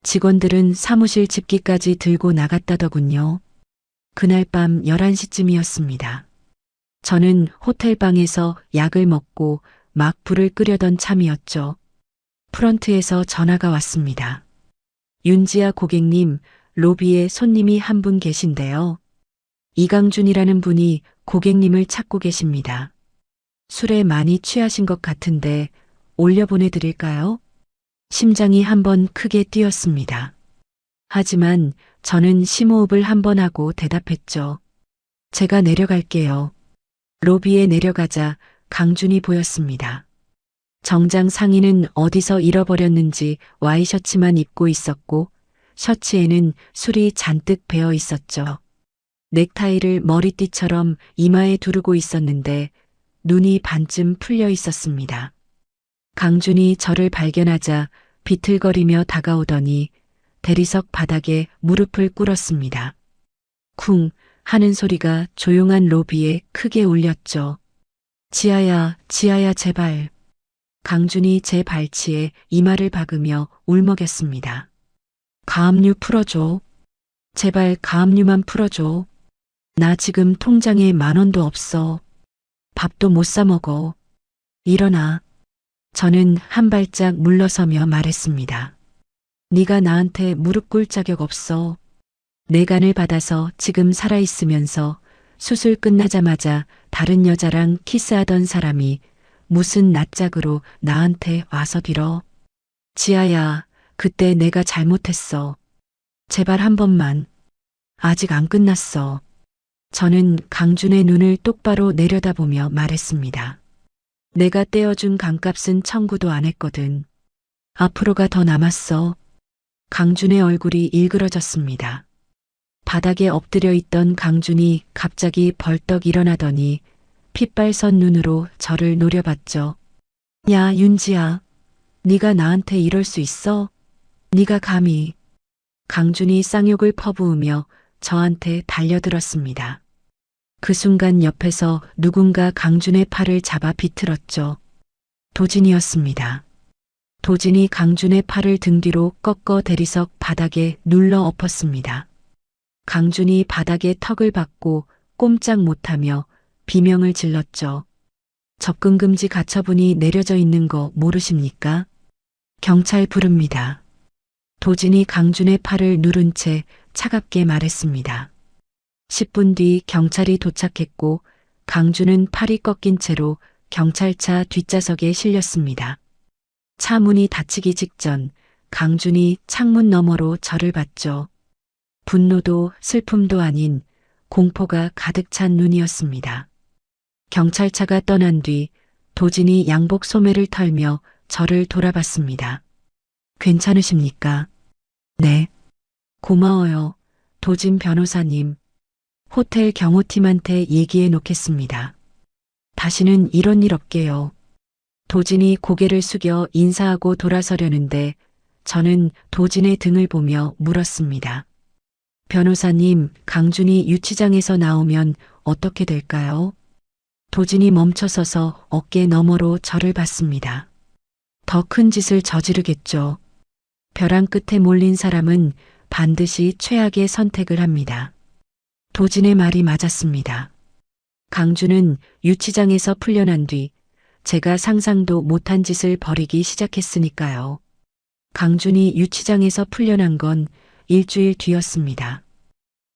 S1: 직원들은 사무실 집기까지 들고 나갔다더군요. 그날 밤 11시쯤이었습니다. 저는 호텔방에서 약을 먹고 막 불을 끄려던 참이었죠. 프런트에서 전화가 왔습니다. 윤지아 고객님, 로비에 손님이 한 분 계신데요. 이강준이라는 분이 고객님을 찾고 계십니다. 술에 많이 취하신 것 같은데 올려보내드릴까요? 심장이 한번 크게 뛰었습니다. 하지만 저는 심호흡을 한번 하고 대답했죠. 제가 내려갈게요. 로비에 내려가자 강준이 보였습니다. 정장 상의는 어디서 잃어버렸는지 와이셔츠만 입고 있었고 셔츠에는 술이 잔뜩 배어 있었죠. 넥타이를 머리띠처럼 이마에 두르고 있었는데 눈이 반쯤 풀려 있었습니다. 강준이 저를 발견하자 비틀거리며 다가오더니 대리석 바닥에 무릎을 꿇었습니다. 쿵 하는 소리가 조용한 로비에 크게 울렸죠. 지아야, 지아야 제발. 강준이 제 발치에 이마를 박으며 울먹였습니다. 가압류 풀어줘. 제발 가압류만 풀어줘. 나 지금 통장에 10,000원도 없어. 밥도 못 사 먹어. 일어나. 저는 한 발짝 물러서며 말했습니다. 네가 나한테 무릎 꿇을 자격 없어. 내 간을 받아서 지금 살아있으면서 수술 끝나자마자 다른 여자랑 키스하던 사람이 무슨 낯짝으로 나한테 와서 빌어. 지아야, 그때 내가 잘못했어. 제발 한 번만. 아직 안 끝났어. 저는 강준의 눈을 똑바로 내려다보며 말했습니다. 내가 떼어준 강값은 청구도 안 했거든. 앞으로가 더 남았어. 강준의 얼굴이 일그러졌습니다. 바닥에 엎드려 있던 강준이 갑자기 벌떡 일어나더니 핏발선 눈으로 저를 노려봤죠. 야, 윤지야. 네가 나한테 이럴 수 있어? 네가 감히. 강준이 쌍욕을 퍼부으며 저한테 달려들었습니다. 그 순간 옆에서 누군가 강준의 팔을 잡아 비틀었죠. 도진이었습니다. 도진이 강준의 팔을 등 뒤로 꺾어 대리석 바닥에 눌러 엎었습니다. 강준이 바닥에 턱을 박고 꼼짝 못하며 비명을 질렀죠. 접근금지 가처분이 내려져 있는 거 모르십니까? 경찰 부릅니다. 도진이 강준의 팔을 누른 채 차갑게 말했습니다. 10분 뒤 경찰이 도착했고 강준은 팔이 꺾인 채로 경찰차 뒷좌석에 실렸습니다. 차 문이 닫히기 직전 강준이 창문 너머로 저를 봤죠. 분노도 슬픔도 아닌 공포가 가득 찬 눈이었습니다. 경찰차가 떠난 뒤 도진이 양복 소매를 털며 저를 돌아봤습니다. 괜찮으십니까? 네. 고마워요. 도진 변호사님. 호텔 경호팀한테 얘기해 놓겠습니다. 다시는 이런 일 없게요. 도진이 고개를 숙여 인사하고 돌아서려는데 저는 도진의 등을 보며 물었습니다. 변호사님, 강준이 유치장에서 나오면 어떻게 될까요? 도진이 멈춰서서 어깨 너머로 저를 봤습니다. 더 큰 짓을 저지르겠죠. 벼랑 끝에 몰린 사람은 반드시 최악의 선택을 합니다. 도진의 말이 맞았습니다. 강준은 유치장에서 풀려난 뒤 제가 상상도 못한 짓을 벌이기 시작했으니까요. 강준이 유치장에서 풀려난 건 일주일 뒤였습니다.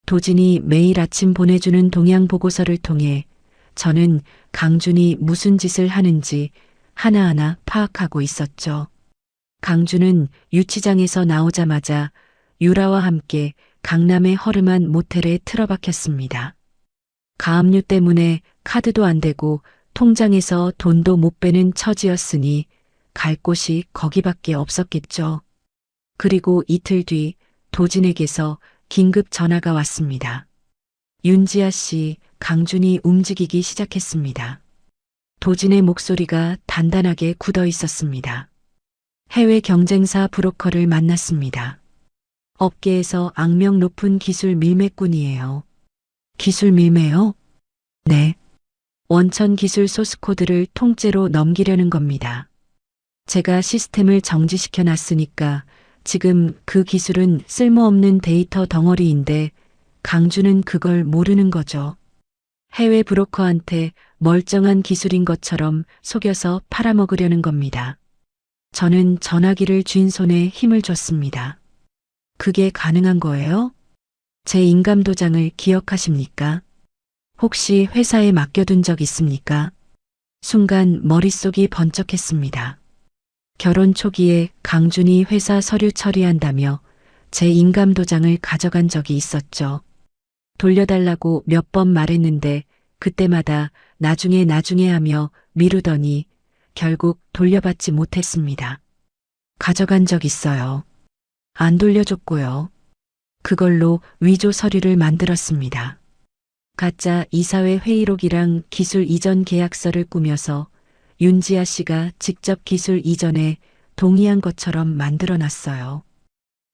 S1: 도진이 매일 아침 보내주는 동향 보고서를 통해 저는 강준이 무슨 짓을 하는지 하나하나 파악하고 있었죠. 강준은 유치장에서 나오자마자 유라와 함께 강남의 허름한 모텔에 틀어박혔습니다. 가압류 때문에 카드도 안 되고 통장에서 돈도 못 빼는 처지였으니 갈 곳이 거기밖에 없었겠죠. 그리고 이틀 뒤 도진에게서 긴급 전화가 왔습니다. 윤지아 씨, 강준이 움직이기 시작했습니다. 도진의 목소리가 단단하게 굳어 있었습니다. 해외 경쟁사 브로커를 만났습니다. 업계에서 악명 높은 기술 밀매꾼이에요. 기술 밀매요? 네. 원천 기술 소스 코드를 통째로 넘기려는 겁니다. 제가 시스템을 정지시켜 놨으니까 지금 그 기술은 쓸모없는 데이터 덩어리인데 강준은 그걸 모르는 거죠. 해외 브로커한테 멀쩡한 기술인 것처럼 속여서 팔아먹으려는 겁니다. 저는 전화기를 쥔 손에 힘을 줬습니다. 그게 가능한 거예요? 제 인감 도장을 기억하십니까? 혹시 회사에 맡겨둔 적 있습니까? 순간 머릿속이 번쩍했습니다. 결혼 초기에 강준이 회사 서류 처리한다며 제 인감 도장을 가져간 적이 있었죠. 돌려달라고 몇 번 말했는데 그때마다 나중에 하며 미루더니 결국 돌려받지 못했습니다. 가져간 적 있어요. 안 돌려줬고요. 그걸로 위조 서류를 만들었습니다. 가짜 이사회 회의록이랑 기술 이전 계약서를 꾸며서 윤지아 씨가 직접 기술 이전에 동의한 것처럼 만들어놨어요.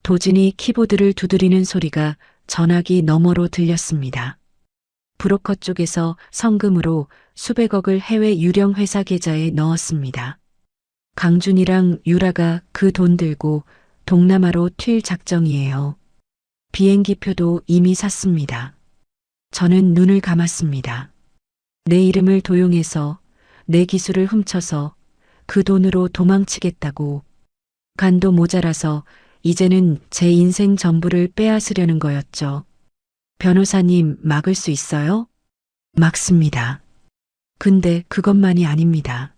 S1: 도진이 키보드를 두드리는 소리가 전화기 너머로 들렸습니다. 브로커 쪽에서 성금으로 수백억을 해외 유령 회사 계좌에 넣었습니다. 강준이랑 유라가 그 돈 들고 동남아로 튈 작정이에요. 비행기표도 이미 샀습니다. 저는 눈을 감았습니다. 내 이름을 도용해서 내 기술을 훔쳐서 그 돈으로 도망치겠다고. 간도 모자라서 이제는 제 인생 전부를 빼앗으려는 거였죠. 변호사님, 막을 수 있어요? 막습니다. 근데 그것만이 아닙니다.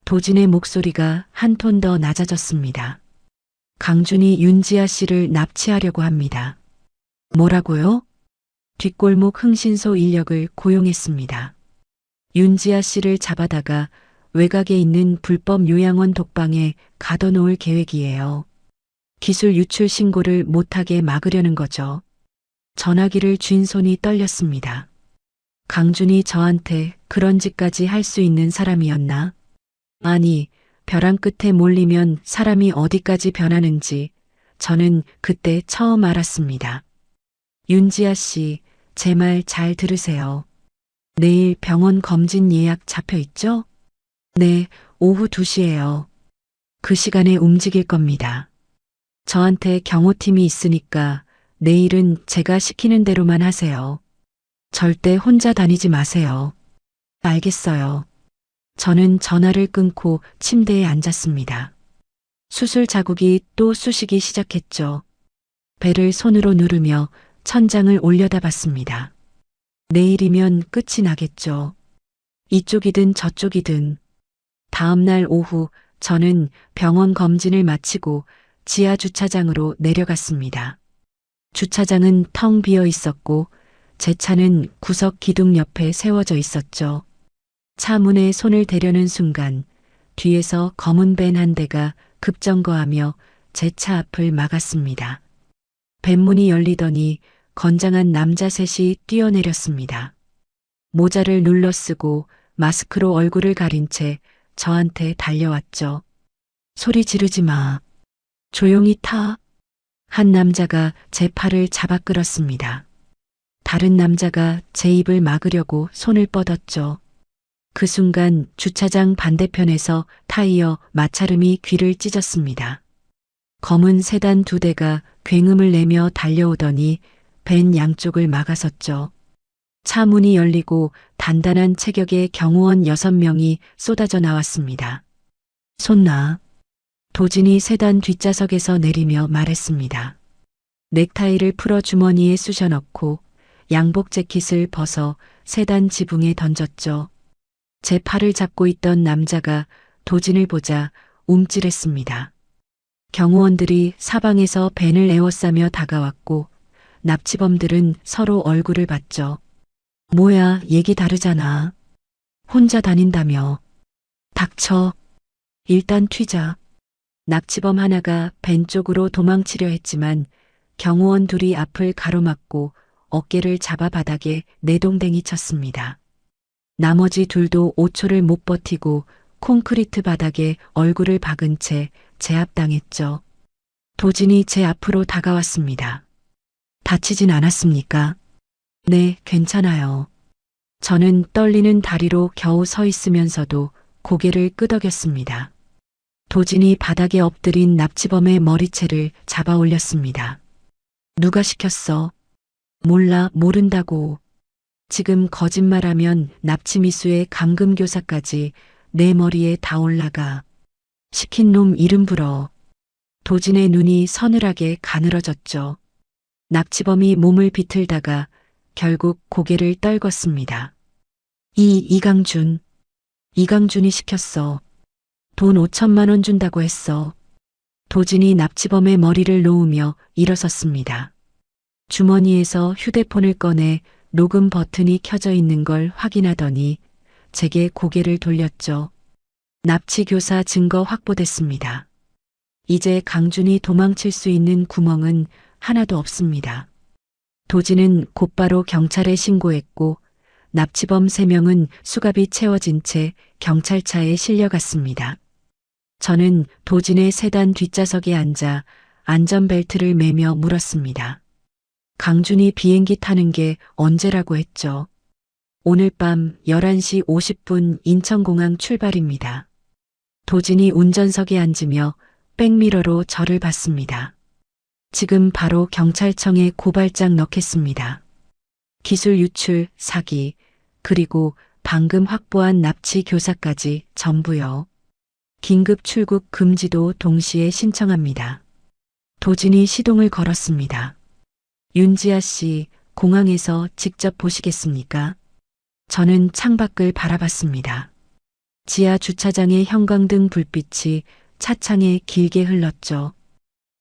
S1: 도진의 목소리가 한 톤 더 낮아졌습니다. 강준이 윤지아 씨를 납치하려고 합니다. 뭐라고요? 뒷골목 흥신소 인력을 고용했습니다. 윤지아 씨를 잡아다가 외곽에 있는 불법 요양원 독방에 가둬놓을 계획이에요. 기술 유출 신고를 못하게 막으려는 거죠. 전화기를 쥔 손이 떨렸습니다. 강준이 저한테 그런 짓까지 할 수 있는 사람이었나? 아니, 벼랑 끝에 몰리면 사람이 어디까지 변하는지 저는 그때 처음 알았습니다. 윤지아 씨, 제 말 잘 들으세요. 내일 병원 검진 예약 잡혀 있죠? 네, 오후 2시예요. 그 시간에 움직일 겁니다. 저한테 경호팀이 있으니까 내일은 제가 시키는 대로만 하세요. 절대 혼자 다니지 마세요. 알겠어요. 저는 전화를 끊고 침대에 앉았습니다. 수술 자국이 또 쑤시기 시작했죠. 배를 손으로 누르며 천장을 올려다봤습니다. 내일이면 끝이 나겠죠. 이쪽이든 저쪽이든. 다음 날 오후 저는 병원 검진을 마치고 지하 주차장으로 내려갔습니다. 주차장은 텅 비어 있었고 제 차는 구석 기둥 옆에 세워져 있었죠. 차 문에 손을 대려는 순간 뒤에서 검은 밴 한 대가 급정거하며 제 차 앞을 막았습니다. 밴문이 열리더니 건장한 남자 셋이 뛰어내렸습니다. 모자를 눌러 쓰고 마스크로 얼굴을 가린 채 저한테 달려왔죠. 소리 지르지 마. 조용히 타. 한 남자가 제 팔을 잡아 끌었습니다. 다른 남자가 제 입을 막으려고 손을 뻗었죠. 그 순간 주차장 반대편에서 타이어 마찰음이 귀를 찢었습니다. 검은 세단 2대가 굉음을 내며 달려오더니 밴 양쪽을 막아섰죠. 차 문이 열리고 단단한 체격의 경호원 6명이 쏟아져 나왔습니다. 손 놔. 도진이 세단 뒷좌석에서 내리며 말했습니다. 넥타이를 풀어 주머니에 쑤셔 넣고 양복 재킷을 벗어 세단 지붕에 던졌죠. 제 팔을 잡고 있던 남자가 도진을 보자 움찔했습니다. 경호원들이 사방에서 밴을 에워싸며 다가왔고 납치범들은 서로 얼굴을 봤죠. 뭐야, 얘기 다르잖아. 혼자 다닌다며. 닥쳐. 일단 튀자. 납치범 하나가 밴 쪽으로 도망치려 했지만 경호원 둘이 앞을 가로막고 어깨를 잡아 바닥에 내동댕이 쳤습니다. 나머지 둘도 5초를 못 버티고 콘크리트 바닥에 얼굴을 박은 채 제압당했죠. 도진이 제 앞으로 다가왔습니다. 다치진 않았습니까? 네, 괜찮아요. 저는 떨리는 다리로 겨우 서 있으면서도 고개를 끄덕였습니다. 도진이 바닥에 엎드린 납치범의 머리채를 잡아 올렸습니다. 누가 시켰어? 몰라, 모른다고. 지금 거짓말하면 납치미수의 감금교사까지 내 머리에 다 올라가. 시킨 놈 이름 불어. 도진의 눈이 서늘하게 가늘어졌죠. 납치범이 몸을 비틀다가 결국 고개를 떨궜습니다. 이강준. 이강준이 시켰어. 돈 5천만 원 준다고 했어. 도진이 납치범의 머리를 놓으며 일어섰습니다. 주머니에서 휴대폰을 꺼내 녹음 버튼이 켜져 있는 걸 확인하더니 제게 고개를 돌렸죠. 납치교사 증거 확보됐습니다. 이제 강준이 도망칠 수 있는 구멍은 하나도 없습니다. 도진은 곧바로 경찰에 신고했고 납치범 3명은 수갑이 채워진 채 경찰차에 실려갔습니다. 저는 도진의 세단 뒷좌석에 앉아 안전벨트를 매며 물었습니다. 강준이 비행기 타는 게 언제라고 했죠? 오늘 밤 11시 50분 인천공항 출발입니다. 도진이 운전석에 앉으며 백미러로 저를 봤습니다. 지금 바로 경찰청에 고발장 넣겠습니다. 기술 유출, 사기, 그리고 방금 확보한 납치 교사까지 전부요. 긴급 출국 금지도 동시에 신청합니다. 도진이 시동을 걸었습니다. 윤지아 씨, 공항에서 직접 보시겠습니까? 저는 창밖을 바라봤습니다. 지하 주차장의 형광등 불빛이 차창에 길게 흘렀죠.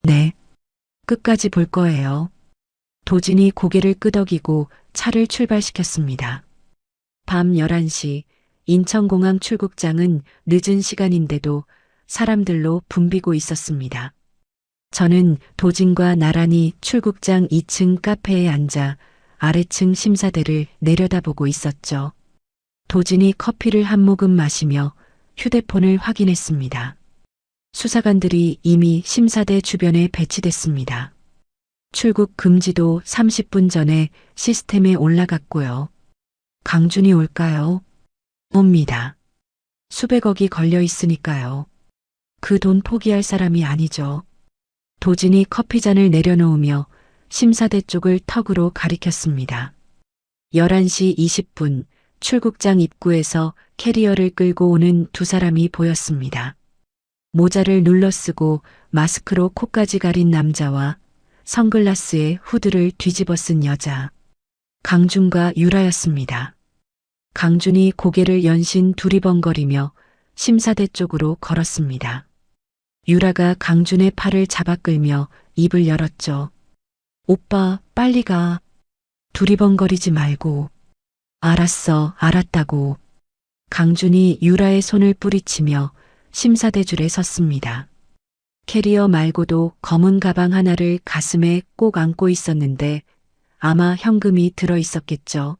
S1: 네. 끝까지 볼 거예요. 도진이 고개를 끄덕이고 차를 출발시켰습니다. 밤 11시 인천공항 출국장은 늦은 시간인데도 사람들로 붐비고 있었습니다. 저는 도진과 나란히 출국장 2층 카페에 앉아 아래층 심사대를 내려다보고 있었죠. 도진이 커피를 한 모금 마시며 휴대폰을 확인했습니다. 수사관들이 이미 심사대 주변에 배치됐습니다. 출국 금지도 30분 전에 시스템에 올라갔고요. 강준이 올까요? 옵니다. 수백억이 걸려 있으니까요. 그 돈 포기할 사람이 아니죠. 도진이 커피잔을 내려놓으며 심사대 쪽을 턱으로 가리켰습니다. 11시 20분 출국장 입구에서 캐리어를 끌고 오는 2사람이 보였습니다. 모자를 눌러 쓰고 마스크로 코까지 가린 남자와 선글라스에 후드를 뒤집어 쓴 여자. 강준과 유라였습니다. 강준이 고개를 연신 두리번거리며 심사대 쪽으로 걸었습니다. 유라가 강준의 팔을 잡아 끌며 입을 열었죠. 오빠, 빨리 가. 두리번거리지 말고. 알았어, 알았다고. 강준이 유라의 손을 뿌리치며 심사대줄에 섰습니다. 캐리어 말고도 검은 가방 하나를 가슴에 꼭 안고 있었는데 아마 현금이 들어 있었겠죠.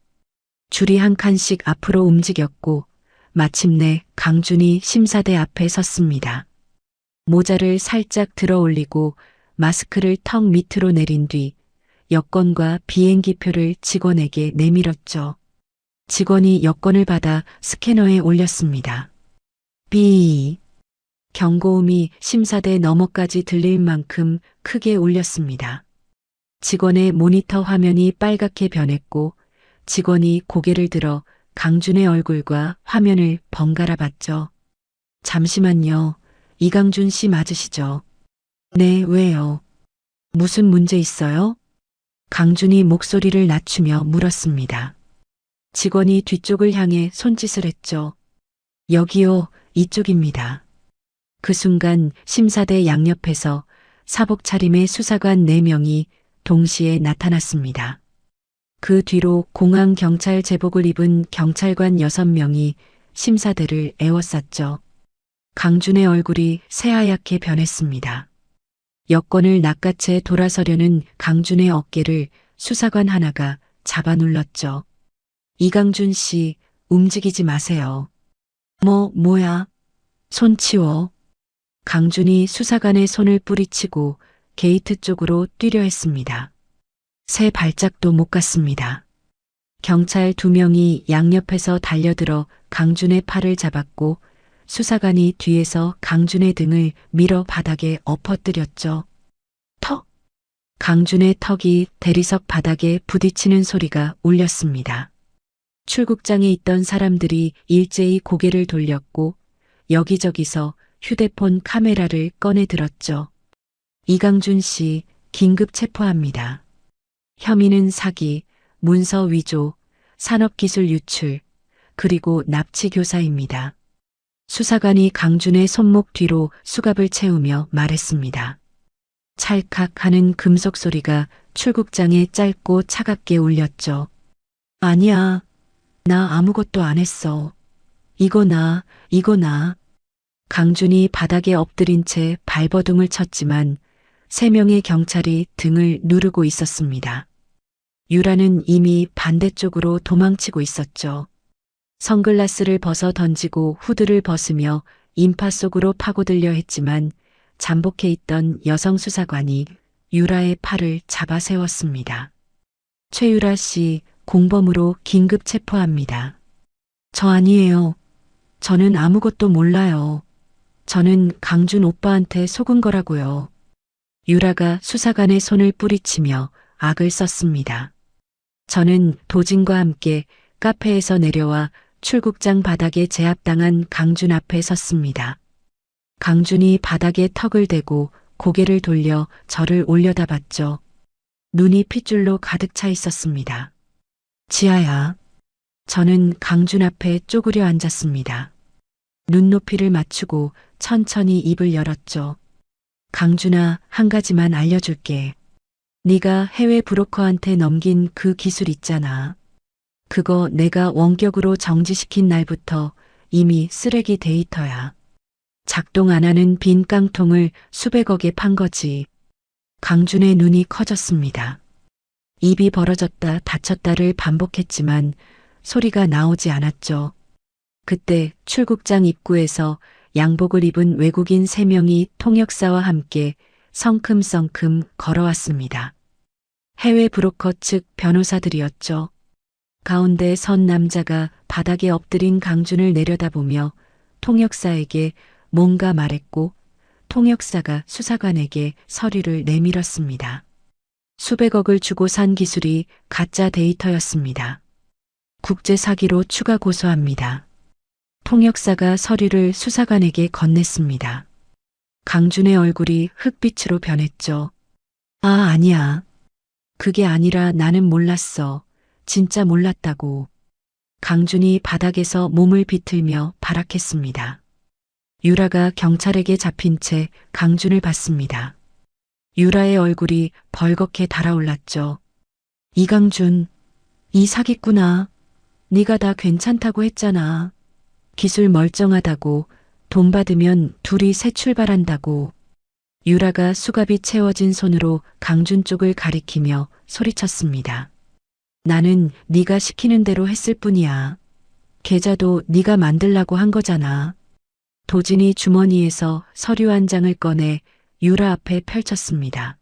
S1: 줄이 한 칸씩 앞으로 움직였고 마침내 강준이 심사대 앞에 섰습니다. 모자를 살짝 들어 올리고 마스크를 턱 밑으로 내린 뒤 여권과 비행기표를 직원에게 내밀었죠. 직원이 여권을 받아 스캐너에 올렸습니다. 삐. 경고음이 심사대 너머까지 들릴 만큼 크게 울렸습니다. 직원의 모니터 화면이 빨갛게 변했고 직원이 고개를 들어 강준의 얼굴과 화면을 번갈아 봤죠. 잠시만요. 이강준 씨 맞으시죠? 네, 왜요? 무슨 문제 있어요? 강준이 목소리를 낮추며 물었습니다. 직원이 뒤쪽을 향해 손짓을 했죠. 여기요, 이쪽입니다. 그 순간 심사대 양옆에서 사복 차림의 수사관 4명이 동시에 나타났습니다. 그 뒤로 공항 경찰 제복을 입은 경찰관 6명이 심사대를 에워쌌죠. 강준의 얼굴이 새하얗게 변했습니다. 여권을 낚아채 돌아서려는 강준의 어깨를 수사관 하나가 잡아 눌렀죠. 이강준 씨, 움직이지 마세요. 뭐야? 손 치워. 강준이 수사관의 손을 뿌리치고 게이트 쪽으로 뛰려 했습니다. 세 발짝도 못 갔습니다. 경찰 2명이 양옆에서 달려들어 강준의 팔을 잡았고 수사관이 뒤에서 강준의 등을 밀어 바닥에 엎어뜨렸죠. 턱! 강준의 턱이 대리석 바닥에 부딪히는 소리가 울렸습니다. 출국장에 있던 사람들이 일제히 고개를 돌렸고 여기저기서 휴대폰 카메라를 꺼내 들었죠. 이강준 씨 긴급 체포합니다. 혐의는 사기, 문서 위조, 산업기술 유출, 그리고 납치 교사입니다. 수사관이 강준의 손목 뒤로 수갑을 채우며 말했습니다. 찰칵 하는 금속 소리가 출국장에 짧고 차갑게 울렸죠. 아니야. 나 아무것도 안 했어. 이거 나. 강준이 바닥에 엎드린 채 발버둥을 쳤지만 3명의 경찰이 등을 누르고 있었습니다. 유라는 이미 반대쪽으로 도망치고 있었죠. 선글라스를 벗어 던지고 후드를 벗으며 인파 속으로 파고들려 했지만 잠복해 있던 여성 수사관이 유라의 팔을 잡아 세웠습니다. 최유라 씨, 공범으로 긴급 체포합니다. 저 아니에요. 저는 아무것도 몰라요. 저는 강준 오빠한테 속은 거라고요. 유라가 수사관의 손을 뿌리치며 악을 썼습니다. 저는 도진과 함께 카페에서 내려와 출국장 바닥에 제압당한 강준 앞에 섰습니다. 강준이 바닥에 턱을 대고 고개를 돌려 저를 올려다봤죠. 눈이 핏줄로 가득 차 있었습니다. 지아야. 저는 강준 앞에 쪼그려 앉았습니다. 눈높이를 맞추고 천천히 입을 열었죠. 강준아, 한 가지만 알려줄게. 네가 해외 브로커한테 넘긴 그 기술 있잖아. 그거 내가 원격으로 정지시킨 날부터 이미 쓰레기 데이터야. 작동 안 하는 빈 깡통을 수백억에 판 거지. 강준의 눈이 커졌습니다. 입이 벌어졌다 닫혔다를 반복했지만 소리가 나오지 않았죠. 그때 출국장 입구에서 양복을 입은 외국인 3명이 통역사와 함께 성큼성큼 걸어왔습니다. 해외 브로커 측 변호사들이었죠. 가운데 선 남자가 바닥에 엎드린 강준을 내려다보며 통역사에게 뭔가 말했고 통역사가 수사관에게 서류를 내밀었습니다. 수백억을 주고 산 기술이 가짜 데이터였습니다. 국제 사기로 추가 고소합니다. 통역사가 서류를 수사관에게 건넸습니다. 강준의 얼굴이 흑빛으로 변했죠. 아니야. 그게 아니라 나는 몰랐어. 진짜 몰랐다고. 강준이 바닥에서 몸을 비틀며 발악했습니다. 유라가 경찰에게 잡힌 채 강준을 봤습니다. 유라의 얼굴이 벌겋게 달아올랐죠. 이강준, 이 사기꾼아. 네가 다 괜찮다고 했잖아. 기술 멀쩡하다고, 돈 받으면 둘이 새 출발한다고. 유라가 수갑이 채워진 손으로 강준 쪽을 가리키며 소리쳤습니다. 나는 네가 시키는 대로 했을 뿐이야. 계좌도 네가 만들라고 한 거잖아. 도진이 주머니에서 서류 한 장을 꺼내 유라 앞에 펼쳤습니다.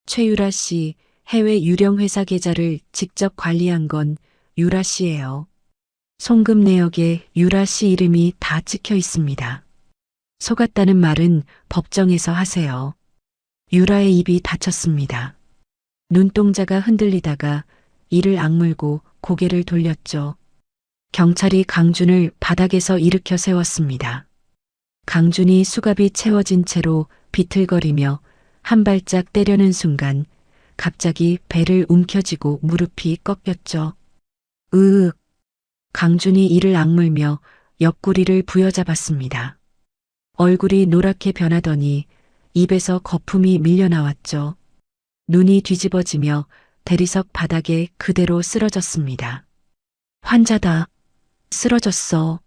S1: 최유라 씨, 해외 유령 회사 계좌를 직접 관리한 건 유라 씨예요. 송금 내역에 유라 씨 이름이 다 찍혀 있습니다. 속았다는 말은 법정에서 하세요. 유라의 입이 닫혔습니다. 눈동자가 흔들리다가 이를 악물고 고개를 돌렸죠. 경찰이 강준을 바닥에서 일으켜 세웠습니다. 강준이 수갑이 채워진 채로 비틀거리며 한 발짝 때려는 순간 갑자기 배를 움켜쥐고 무릎이 꺾였죠. 으윽. 강준이 이를 악물며 옆구리를 부여잡았습니다. 얼굴이 노랗게 변하더니 입에서 거품이 밀려나왔죠. 눈이 뒤집어지며 대리석 바닥에 그대로 쓰러졌습니다. 환자다. 쓰러졌어.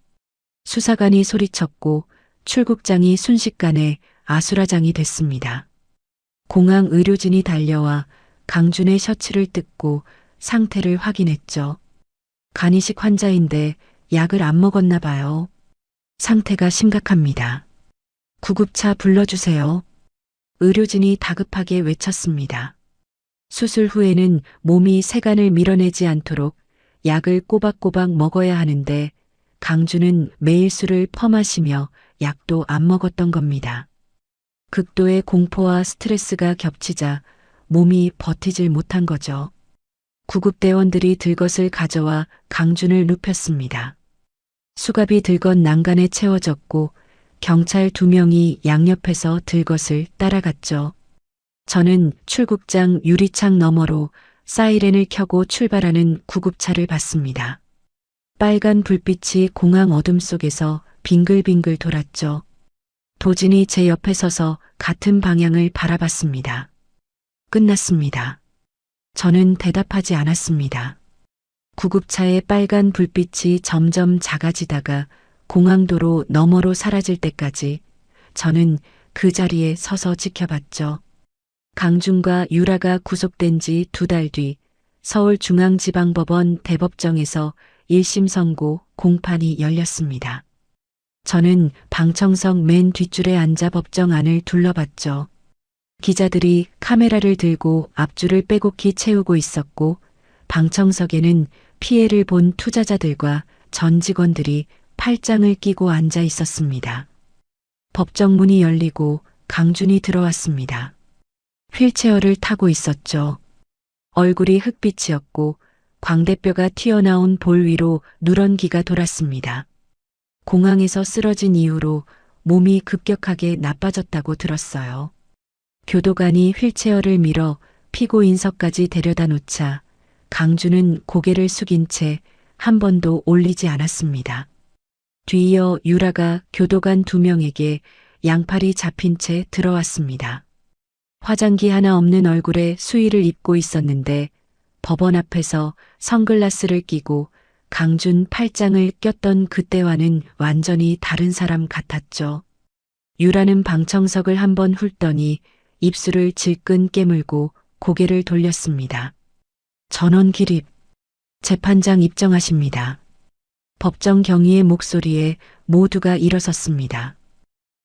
S1: 수사관이 소리쳤고 출국장이 순식간에 아수라장이 됐습니다. 공항 의료진이 달려와 강준의 셔츠를 뜯고 상태를 확인했죠. 간이식 환자인데 약을 안 먹었나 봐요. 상태가 심각합니다. 구급차 불러주세요. 의료진이 다급하게 외쳤습니다. 수술 후에는 몸이 세간을 밀어내지 않도록 약을 꼬박꼬박 먹어야 하는데 강준은 매일 술을 퍼마시며 약도 안 먹었던 겁니다. 극도의 공포와 스트레스가 겹치자 몸이 버티질 못한 거죠. 구급대원들이 들것을 가져와 강준을 눕혔습니다. 수갑이 들것 난간에 채워졌고 경찰 2명이 양옆에서 들것을 따라갔죠. 저는 출국장 유리창 너머로 사이렌을 켜고 출발하는 구급차를 봤습니다. 빨간 불빛이 공항 어둠 속에서 빙글빙글 돌았죠. 도진이 제 옆에 서서 같은 방향을 바라봤습니다. 끝났습니다. 저는 대답하지 않았습니다. 구급차의 빨간 불빛이 점점 작아지다가 공항도로 너머로 사라질 때까지 저는 그 자리에 서서 지켜봤죠. 강준과 유라가 구속된 지 2달 뒤 서울중앙지방법원 대법정에서 1심 선고 공판이 열렸습니다. 저는 방청석 맨 뒷줄에 앉아 법정 안을 둘러봤죠. 기자들이 카메라를 들고 앞줄을 빼곡히 채우고 있었고 방청석에는 피해를 본 투자자들과 전 직원들이 팔짱을 끼고 앉아 있었습니다. 법정 문이 열리고 강준이 들어왔습니다. 휠체어를 타고 있었죠. 얼굴이 흑빛이었고 광대뼈가 튀어나온 볼 위로 누런기가 돌았습니다. 공항에서 쓰러진 이후로 몸이 급격하게 나빠졌다고 들었어요. 교도관이 휠체어를 밀어 피고인석까지 데려다 놓자 강준은 고개를 숙인 채 한 번도 올리지 않았습니다. 뒤이어 유라가 교도관 2명에게 양팔이 잡힌 채 들어왔습니다. 화장기 하나 없는 얼굴에 수의를 입고 있었는데 법원 앞에서 선글라스를 끼고 강준 팔짱을 꼈던 그때와는 완전히 다른 사람 같았죠. 유라는 방청석을 한번 훑더니 입술을 질끈 깨물고 고개를 돌렸습니다. 전원 기립. 재판장 입정하십니다. 법정 경위의 목소리에 모두가 일어섰습니다.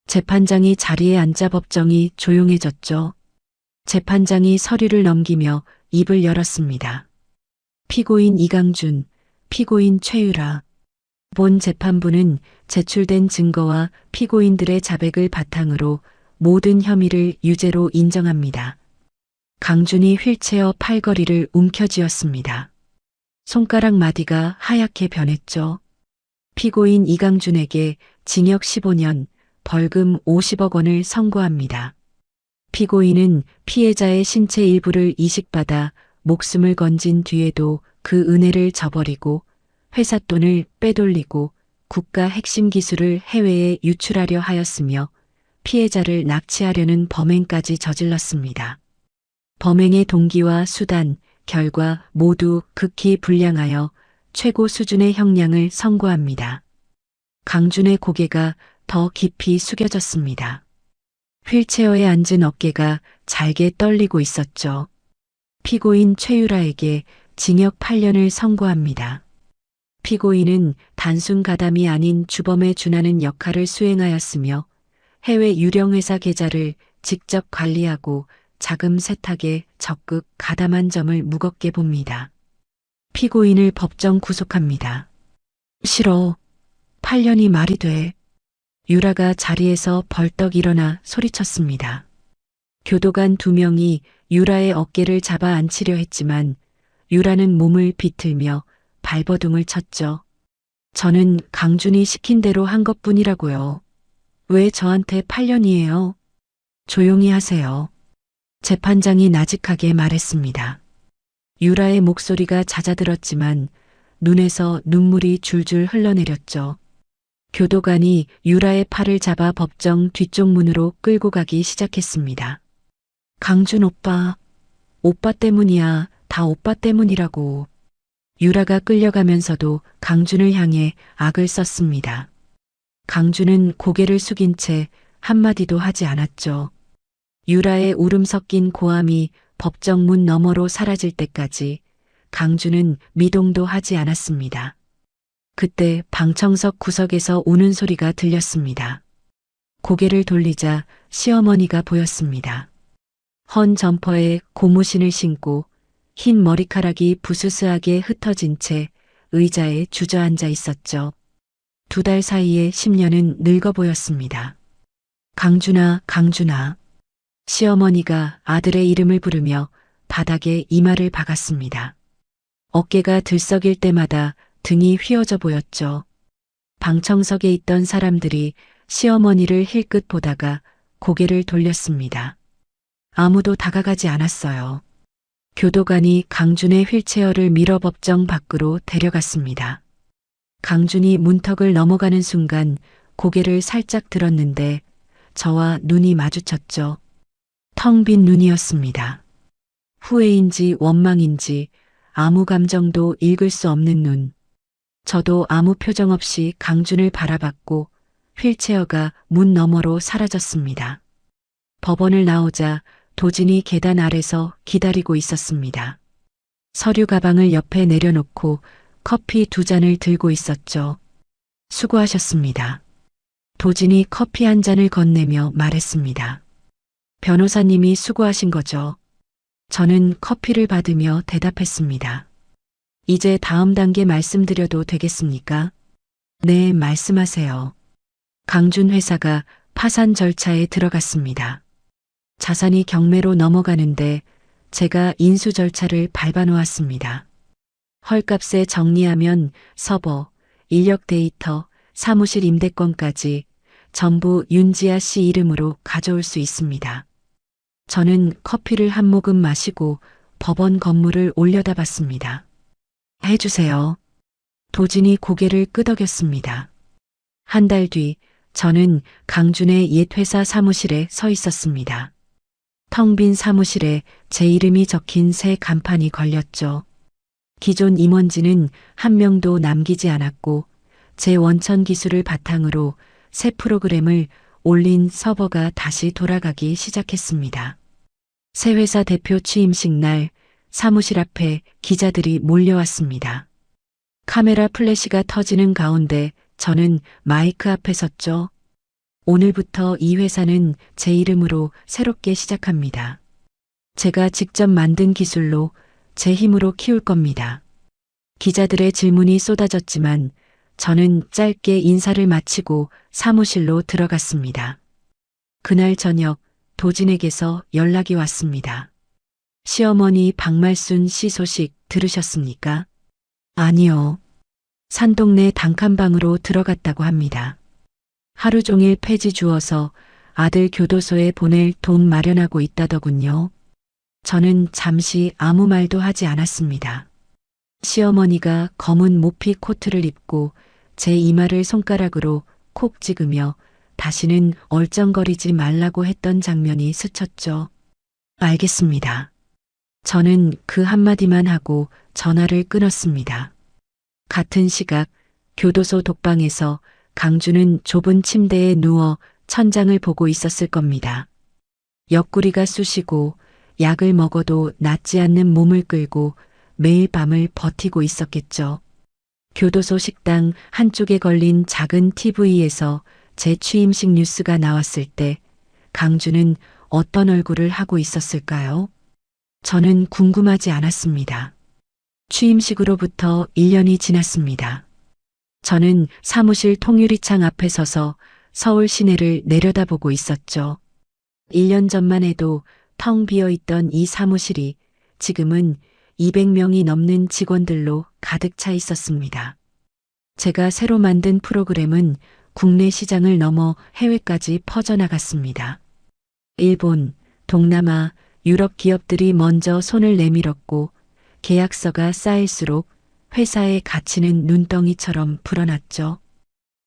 S1: 재판장이 자리에 앉자 법정이 조용해졌죠. 재판장이 서류를 넘기며 입을 열었습니다. 피고인 이강준, 피고인 최유라. 본 재판부는 제출된 증거와 피고인들의 자백을 바탕으로 모든 혐의를 유죄로 인정합니다. 강준이 휠체어 팔걸이를 움켜쥐었습니다. 손가락 마디가 하얗게 변했죠. 피고인 이강준에게 징역 15년, 벌금 50억 원을 선고합니다. 피고인은 피해자의 신체 일부를 이식받아 목숨을 건진 뒤에도 그 은혜를 저버리고 회사 돈을 빼돌리고 국가 핵심 기술을 해외에 유출하려 하였으며 피해자를 납치하려는 범행까지 저질렀습니다. 범행의 동기와 수단, 결과 모두 극히 불량하여 최고 수준의 형량을 선고합니다. 강준의 고개가 더 깊이 숙여졌습니다. 휠체어에 앉은 어깨가 잘게 떨리고 있었죠. 피고인 최유라에게 징역 8년을 선고합니다. 피고인은 단순 가담이 아닌 주범에 준하는 역할을 수행하였으며 해외 유령회사 계좌를 직접 관리하고 자금 세탁에 적극 가담한 점을 무겁게 봅니다. 피고인을 법정 구속합니다. 싫어. 8년이 말이 돼. 유라가 자리에서 벌떡 일어나 소리쳤습니다. 교도관 2명이 유라의 어깨를 잡아 앉히려 했지만 유라는 몸을 비틀며 발버둥을 쳤죠. 저는 강준이 시킨 대로 한 것뿐이라고요. 왜 저한테 8년이에요? 조용히 하세요. 재판장이 나직하게 말했습니다. 유라의 목소리가 잦아들었지만 눈에서 눈물이 줄줄 흘러내렸죠. 교도관이 유라의 팔을 잡아 법정 뒤쪽 문으로 끌고 가기 시작했습니다. 강준 오빠, 오빠 때문이야. 다 오빠 때문이라고. 유라가 끌려가면서도 강준을 향해 악을 썼습니다. 강준은 고개를 숙인 채 한마디도 하지 않았죠. 유라의 울음 섞인 고함이 법정 문 너머로 사라질 때까지 강준은 미동도 하지 않았습니다. 그때 방청석 구석에서 우는 소리가 들렸습니다. 고개를 돌리자 시어머니가 보였습니다. 헌 점퍼에 고무신을 신고 흰 머리카락이 부스스하게 흩어진 채 의자에 주저앉아 있었죠. 2달 사이에 10년은 늙어 보였습니다. 강준아, 강준아. 시어머니가 아들의 이름을 부르며 바닥에 이마를 박았습니다. 어깨가 들썩일 때마다 등이 휘어져 보였죠. 방청석에 있던 사람들이 시어머니를 힐끗 보다가 고개를 돌렸습니다. 아무도 다가가지 않았어요. 교도관이 강준의 휠체어를 밀어 법정 밖으로 데려갔습니다. 강준이 문턱을 넘어가는 순간 고개를 살짝 들었는데 저와 눈이 마주쳤죠. 텅 빈 눈이었습니다. 후회인지 원망인지 아무 감정도 읽을 수 없는 눈. 저도 아무 표정 없이 강준을 바라봤고 휠체어가 문 너머로 사라졌습니다. 법원을 나오자 도진이 계단 아래서 기다리고 있었습니다. 서류 가방을 옆에 내려놓고 커피 2잔을 들고 있었죠. 수고하셨습니다. 도진이 커피 한 잔을 건네며 말했습니다. 변호사님이 수고하신 거죠. 저는 커피를 받으며 대답했습니다. 이제 다음 단계 말씀드려도 되겠습니까? 네, 말씀하세요. 강준 회사가 파산 절차에 들어갔습니다. 자산이 경매로 넘어가는데 제가 인수 절차를 밟아놓았습니다. 헐값에 정리하면 서버, 인력 데이터, 사무실 임대권까지 전부 윤지아 씨 이름으로 가져올 수 있습니다. 저는 커피를 한 모금 마시고 법원 건물을 올려다봤습니다. 해주세요. 도진이 고개를 끄덕였습니다. 한 달 뒤 저는 강준의 옛 회사 사무실에 서 있었습니다. 텅 빈 사무실에 제 이름이 적힌 새 간판이 걸렸죠. 기존 임원진은 한 명도 남기지 않았고 제 원천 기술을 바탕으로 새 프로그램을 올린 서버가 다시 돌아가기 시작했습니다. 새 회사 대표 취임식 날 사무실 앞에 기자들이 몰려왔습니다. 카메라 플래시가 터지는 가운데 저는 마이크 앞에 섰죠. 오늘부터 이 회사는 제 이름으로 새롭게 시작합니다. 제가 직접 만든 기술로 제 힘으로 키울 겁니다. 기자들의 질문이 쏟아졌지만 저는 짧게 인사를 마치고 사무실로 들어갔습니다. 그날 저녁 도진에게서 연락이 왔습니다. 시어머니 박말순 씨 소식 들으셨습니까? 아니요. 산동네 단칸방으로 들어갔다고 합니다. 하루 종일 폐지 주어서 아들 교도소에 보낼 돈 마련하고 있다더군요. 저는 잠시 아무 말도 하지 않았습니다. 시어머니가 검은 모피 코트를 입고 제 이마를 손가락으로 콕 찍으며 다시는 얼쩡거리지 말라고 했던 장면이 스쳤죠. 알겠습니다. 저는 그 한마디만 하고 전화를 끊었습니다. 같은 시각 교도소 독방에서 강주는 좁은 침대에 누워 천장을 보고 있었을 겁니다. 옆구리가 쑤시고 약을 먹어도 낫지 않는 몸을 끌고 매일 밤을 버티고 있었겠죠. 교도소 식당 한쪽에 걸린 작은 TV에서 제 취임식 뉴스가 나왔을 때 강주는 어떤 얼굴을 하고 있었을까요? 저는 궁금하지 않았습니다. 취임식으로부터 1년이 지났습니다. 저는 사무실 통유리창 앞에 서서 서울 시내를 내려다보고 있었죠. 1년 전만 해도 텅 비어 있던 이 사무실이 지금은 200명이 넘는 직원들로 가득 차 있었습니다. 제가 새로 만든 프로그램은 국내 시장을 넘어 해외까지 퍼져나갔습니다. 일본, 동남아, 유럽 기업들이 먼저 손을 내밀었고 계약서가 쌓일수록 회사의 가치는 눈덩이처럼 불어났죠.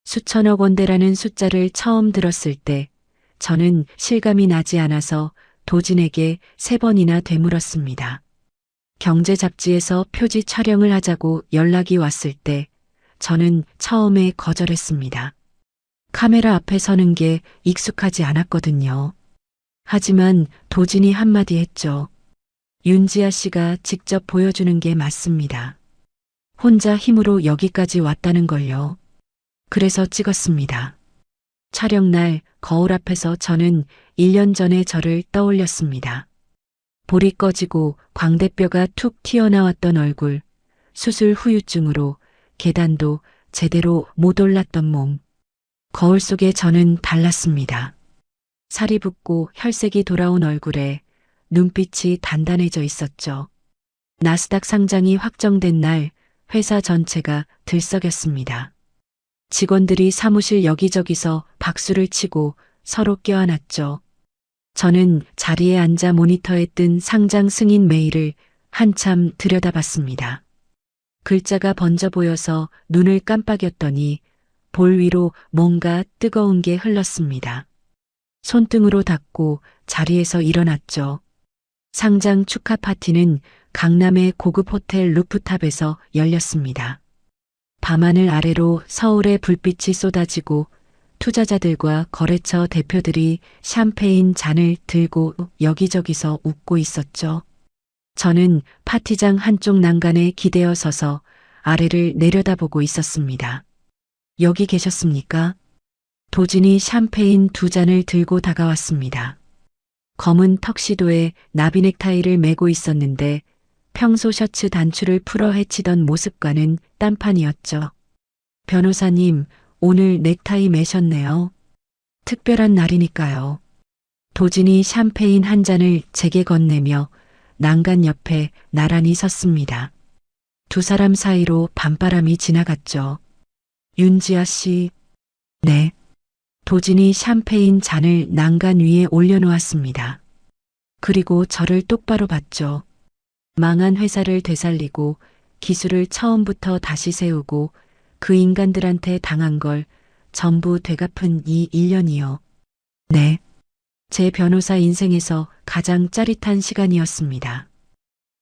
S1: 수천억 원대라는 숫자를 처음 들었을 때 저는 실감이 나지 않아서 도진에게 3번이나 되물었습니다. 경제 잡지에서 표지 촬영을 하자고 연락이 왔을 때 저는 처음에 거절했습니다. 카메라 앞에 서는 게 익숙하지 않았거든요. 하지만 도진이 한마디 했죠. 윤지아 씨가 직접 보여주는 게 맞습니다. 혼자 힘으로 여기까지 왔다는 걸요. 그래서 찍었습니다. 촬영날 거울 앞에서 저는 1년 전의 저를 떠올렸습니다. 볼이 꺼지고 광대뼈가 툭 튀어나왔던 얼굴, 수술 후유증으로 계단도 제대로 못 올랐던 몸. 거울 속에 저는 달랐습니다. 살이 붓고 혈색이 돌아온 얼굴에 눈빛이 단단해져 있었죠. 나스닥 상장이 확정된 날 회사 전체가 들썩였습니다. 직원들이 사무실 여기저기서 박수를 치고 서로 껴안았죠. 저는 자리에 앉아 모니터에 뜬 상장 승인 메일을 한참 들여다봤습니다. 글자가 번져 보여서 눈을 깜빡였더니 볼 위로 뭔가 뜨거운 게 흘렀습니다. 손등으로 닦고 자리에서 일어났죠. 상장 축하 파티는 강남의 고급 호텔 루프탑에서 열렸습니다. 밤하늘 아래로 서울의 불빛이 쏟아지고 투자자들과 거래처 대표들이 샴페인 잔을 들고 여기저기서 웃고 있었죠. 저는 파티장 한쪽 난간에 기대어 서서 아래를 내려다보고 있었습니다. 여기 계셨습니까? 도진이 샴페인 2잔을 들고 다가왔습니다. 검은 턱시도에 나비 넥타이를 메고 있었는데 평소 셔츠 단추를 풀어 헤치던 모습과는 딴판이었죠. 변호사님, 오늘 넥타이 매셨네요. 특별한 날이니까요. 도진이 샴페인 한 잔을 제게 건네며 난간 옆에 나란히 섰습니다. 두 사람 사이로 밤바람이 지나갔죠. 윤지아 씨. 네. 도진이 샴페인 잔을 난간 위에 올려놓았습니다. 그리고 저를 똑바로 봤죠. 망한 회사를 되살리고 기술을 처음부터 다시 세우고 그 인간들한테 당한 걸 전부 되갚은 이 1년이요. 네. 제 변호사 인생에서 가장 짜릿한 시간이었습니다.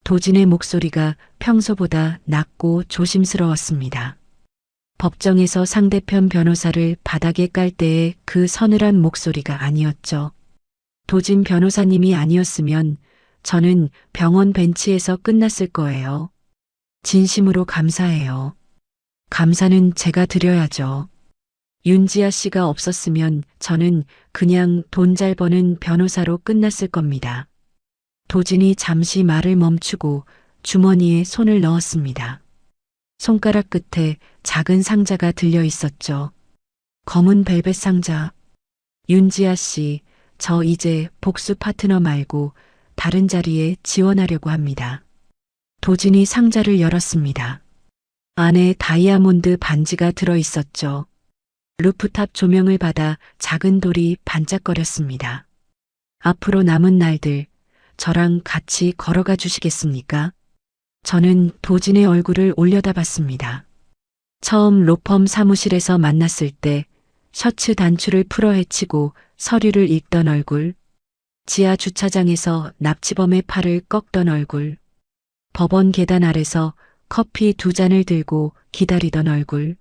S1: 도진의 목소리가 평소보다 낮고 조심스러웠습니다. 법정에서 상대편 변호사를 바닥에 깔 때의 그 서늘한 목소리가 아니었죠. 도진 변호사님이 아니었으면 저는 병원 벤치에서 끝났을 거예요. 진심으로 감사해요. 감사는 제가 드려야죠. 윤지아 씨가 없었으면 저는 그냥 돈 잘 버는 변호사로 끝났을 겁니다. 도진이 잠시 말을 멈추고 주머니에 손을 넣었습니다. 손가락 끝에 작은 상자가 들려 있었죠. 검은 벨벳 상자. 윤지아 씨, 저 이제 복수 파트너 말고 다른 자리에 지원하려고 합니다. 도진이 상자를 열었습니다. 안에 다이아몬드 반지가 들어 있었죠. 루프탑 조명을 받아 작은 돌이 반짝거렸습니다. 앞으로 남은 날들 저랑 같이 걸어가 주시겠습니까? 저는 도진의 얼굴을 올려다봤습니다. 처음 로펌 사무실에서 만났을 때 셔츠 단추를 풀어 헤치고 서류를 읽던 얼굴, 지하 주차장에서 납치범의 팔을 꺾던 얼굴, 법원 계단 아래서 커피 2잔을 들고 기다리던 얼굴,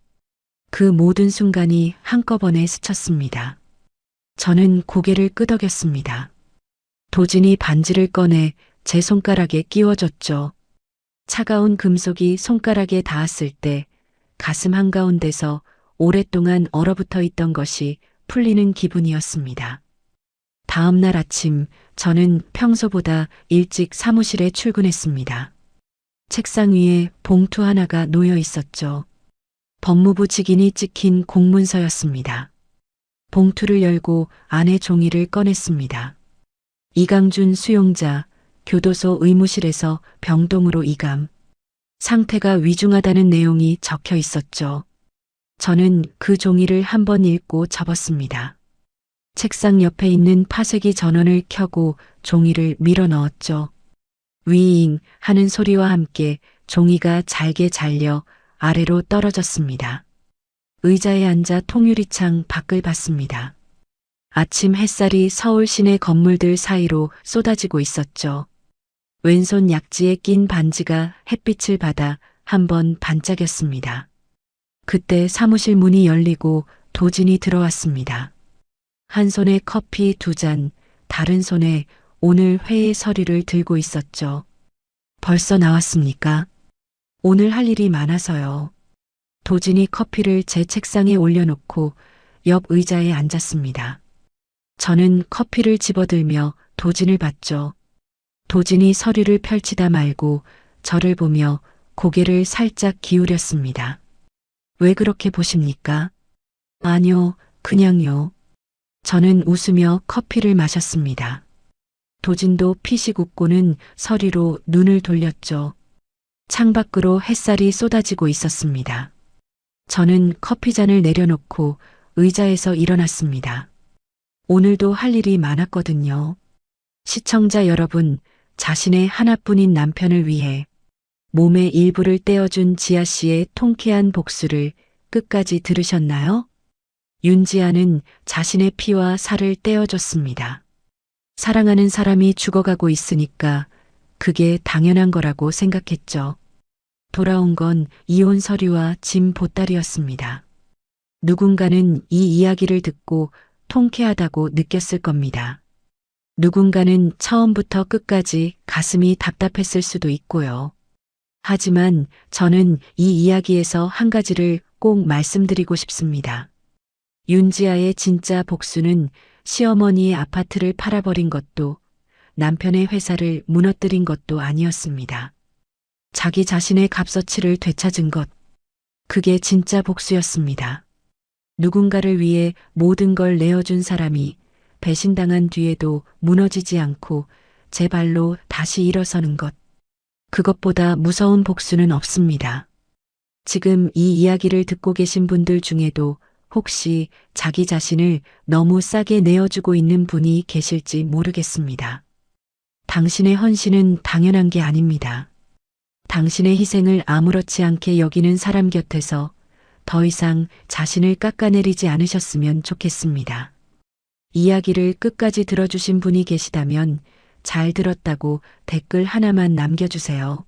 S1: 그 모든 순간이 한꺼번에 스쳤습니다. 저는 고개를 끄덕였습니다. 도진이 반지를 꺼내 제 손가락에 끼워줬죠. 차가운 금속이 손가락에 닿았을 때 가슴 한가운데서 오랫동안 얼어붙어 있던 것이 풀리는 기분이었습니다. 다음 날 아침 저는 평소보다 일찍 사무실에 출근했습니다. 책상 위에 봉투 하나가 놓여 있었죠. 법무부 직인이 찍힌 공문서였습니다. 봉투를 열고 안에 종이를 꺼냈습니다. 이강준 수용자, 교도소 의무실에서 병동으로 이감. 상태가 위중하다는 내용이 적혀 있었죠. 저는 그 종이를 한번 읽고 접었습니다. 책상 옆에 있는 파쇄기 전원을 켜고 종이를 밀어 넣었죠. 위잉 하는 소리와 함께 종이가 잘게 잘려 아래로 떨어졌습니다. 의자에 앉아 통유리창 밖을 봤습니다. 아침 햇살이 서울 시내 건물들 사이로 쏟아지고 있었죠. 왼손 약지에 낀 반지가 햇빛을 받아 한번 반짝였습니다. 그때 사무실 문이 열리고 도진이 들어왔습니다. 한 손에 커피 2잔, 다른 손에 오늘 회의 서류를 들고 있었죠. 벌써 나왔습니까? 오늘 할 일이 많아서요. 도진이 커피를 제 책상에 올려놓고 옆 의자에 앉았습니다. 저는 커피를 집어들며 도진을 봤죠. 도진이 서류를 펼치다 말고 저를 보며 고개를 살짝 기울였습니다. 왜 그렇게 보십니까? 아니요, 그냥요. 저는 웃으며 커피를 마셨습니다. 도진도 피식 웃고는 서류로 눈을 돌렸죠. 창밖으로 햇살이 쏟아지고 있었습니다. 저는 커피잔을 내려놓고 의자에서 일어났습니다. 오늘도 할 일이 많았거든요. 시청자 여러분, 자신의 하나뿐인 남편을 위해 몸의 일부를 떼어준 지아 씨의 통쾌한 복수를 끝까지 들으셨나요? 윤지아는 자신의 피와 살을 떼어줬습니다. 사랑하는 사람이 죽어가고 있으니까 그게 당연한 거라고 생각했죠. 돌아온 건 이혼 서류와 짐 보따리였습니다. 누군가는 이 이야기를 듣고 통쾌하다고 느꼈을 겁니다. 누군가는 처음부터 끝까지 가슴이 답답했을 수도 있고요. 하지만 저는 이 이야기에서 한 가지를 꼭 말씀드리고 싶습니다. 윤지아의 진짜 복수는 시어머니의 아파트를 팔아버린 것도 남편의 회사를 무너뜨린 것도 아니었습니다. 자기 자신의 값어치를 되찾은 것, 그게 진짜 복수였습니다. 누군가를 위해 모든 걸 내어준 사람이 배신당한 뒤에도 무너지지 않고 제 발로 다시 일어서는 것, 그것보다 무서운 복수는 없습니다. 지금 이 이야기를 듣고 계신 분들 중에도 혹시 자기 자신을 너무 싸게 내어주고 있는 분이 계실지 모르겠습니다. 당신의 헌신은 당연한 게 아닙니다. 당신의 희생을 아무렇지 않게 여기는 사람 곁에서 더 이상 자신을 깎아내리지 않으셨으면 좋겠습니다. 이야기를 끝까지 들어주신 분이 계시다면 잘 들었다고 댓글 하나만 남겨주세요.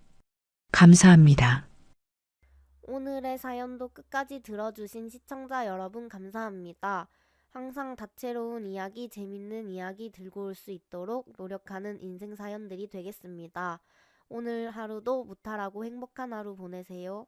S1: 감사합니다.
S2: 오늘의 사연도 끝까지 들어주신 시청자 여러분 감사합니다. 항상 다채로운 이야기, 재밌는 이야기 들고 올 수 있도록 노력하는 인생 사연들이 되겠습니다. 오늘 하루도 무탈하고 행복한 하루 보내세요.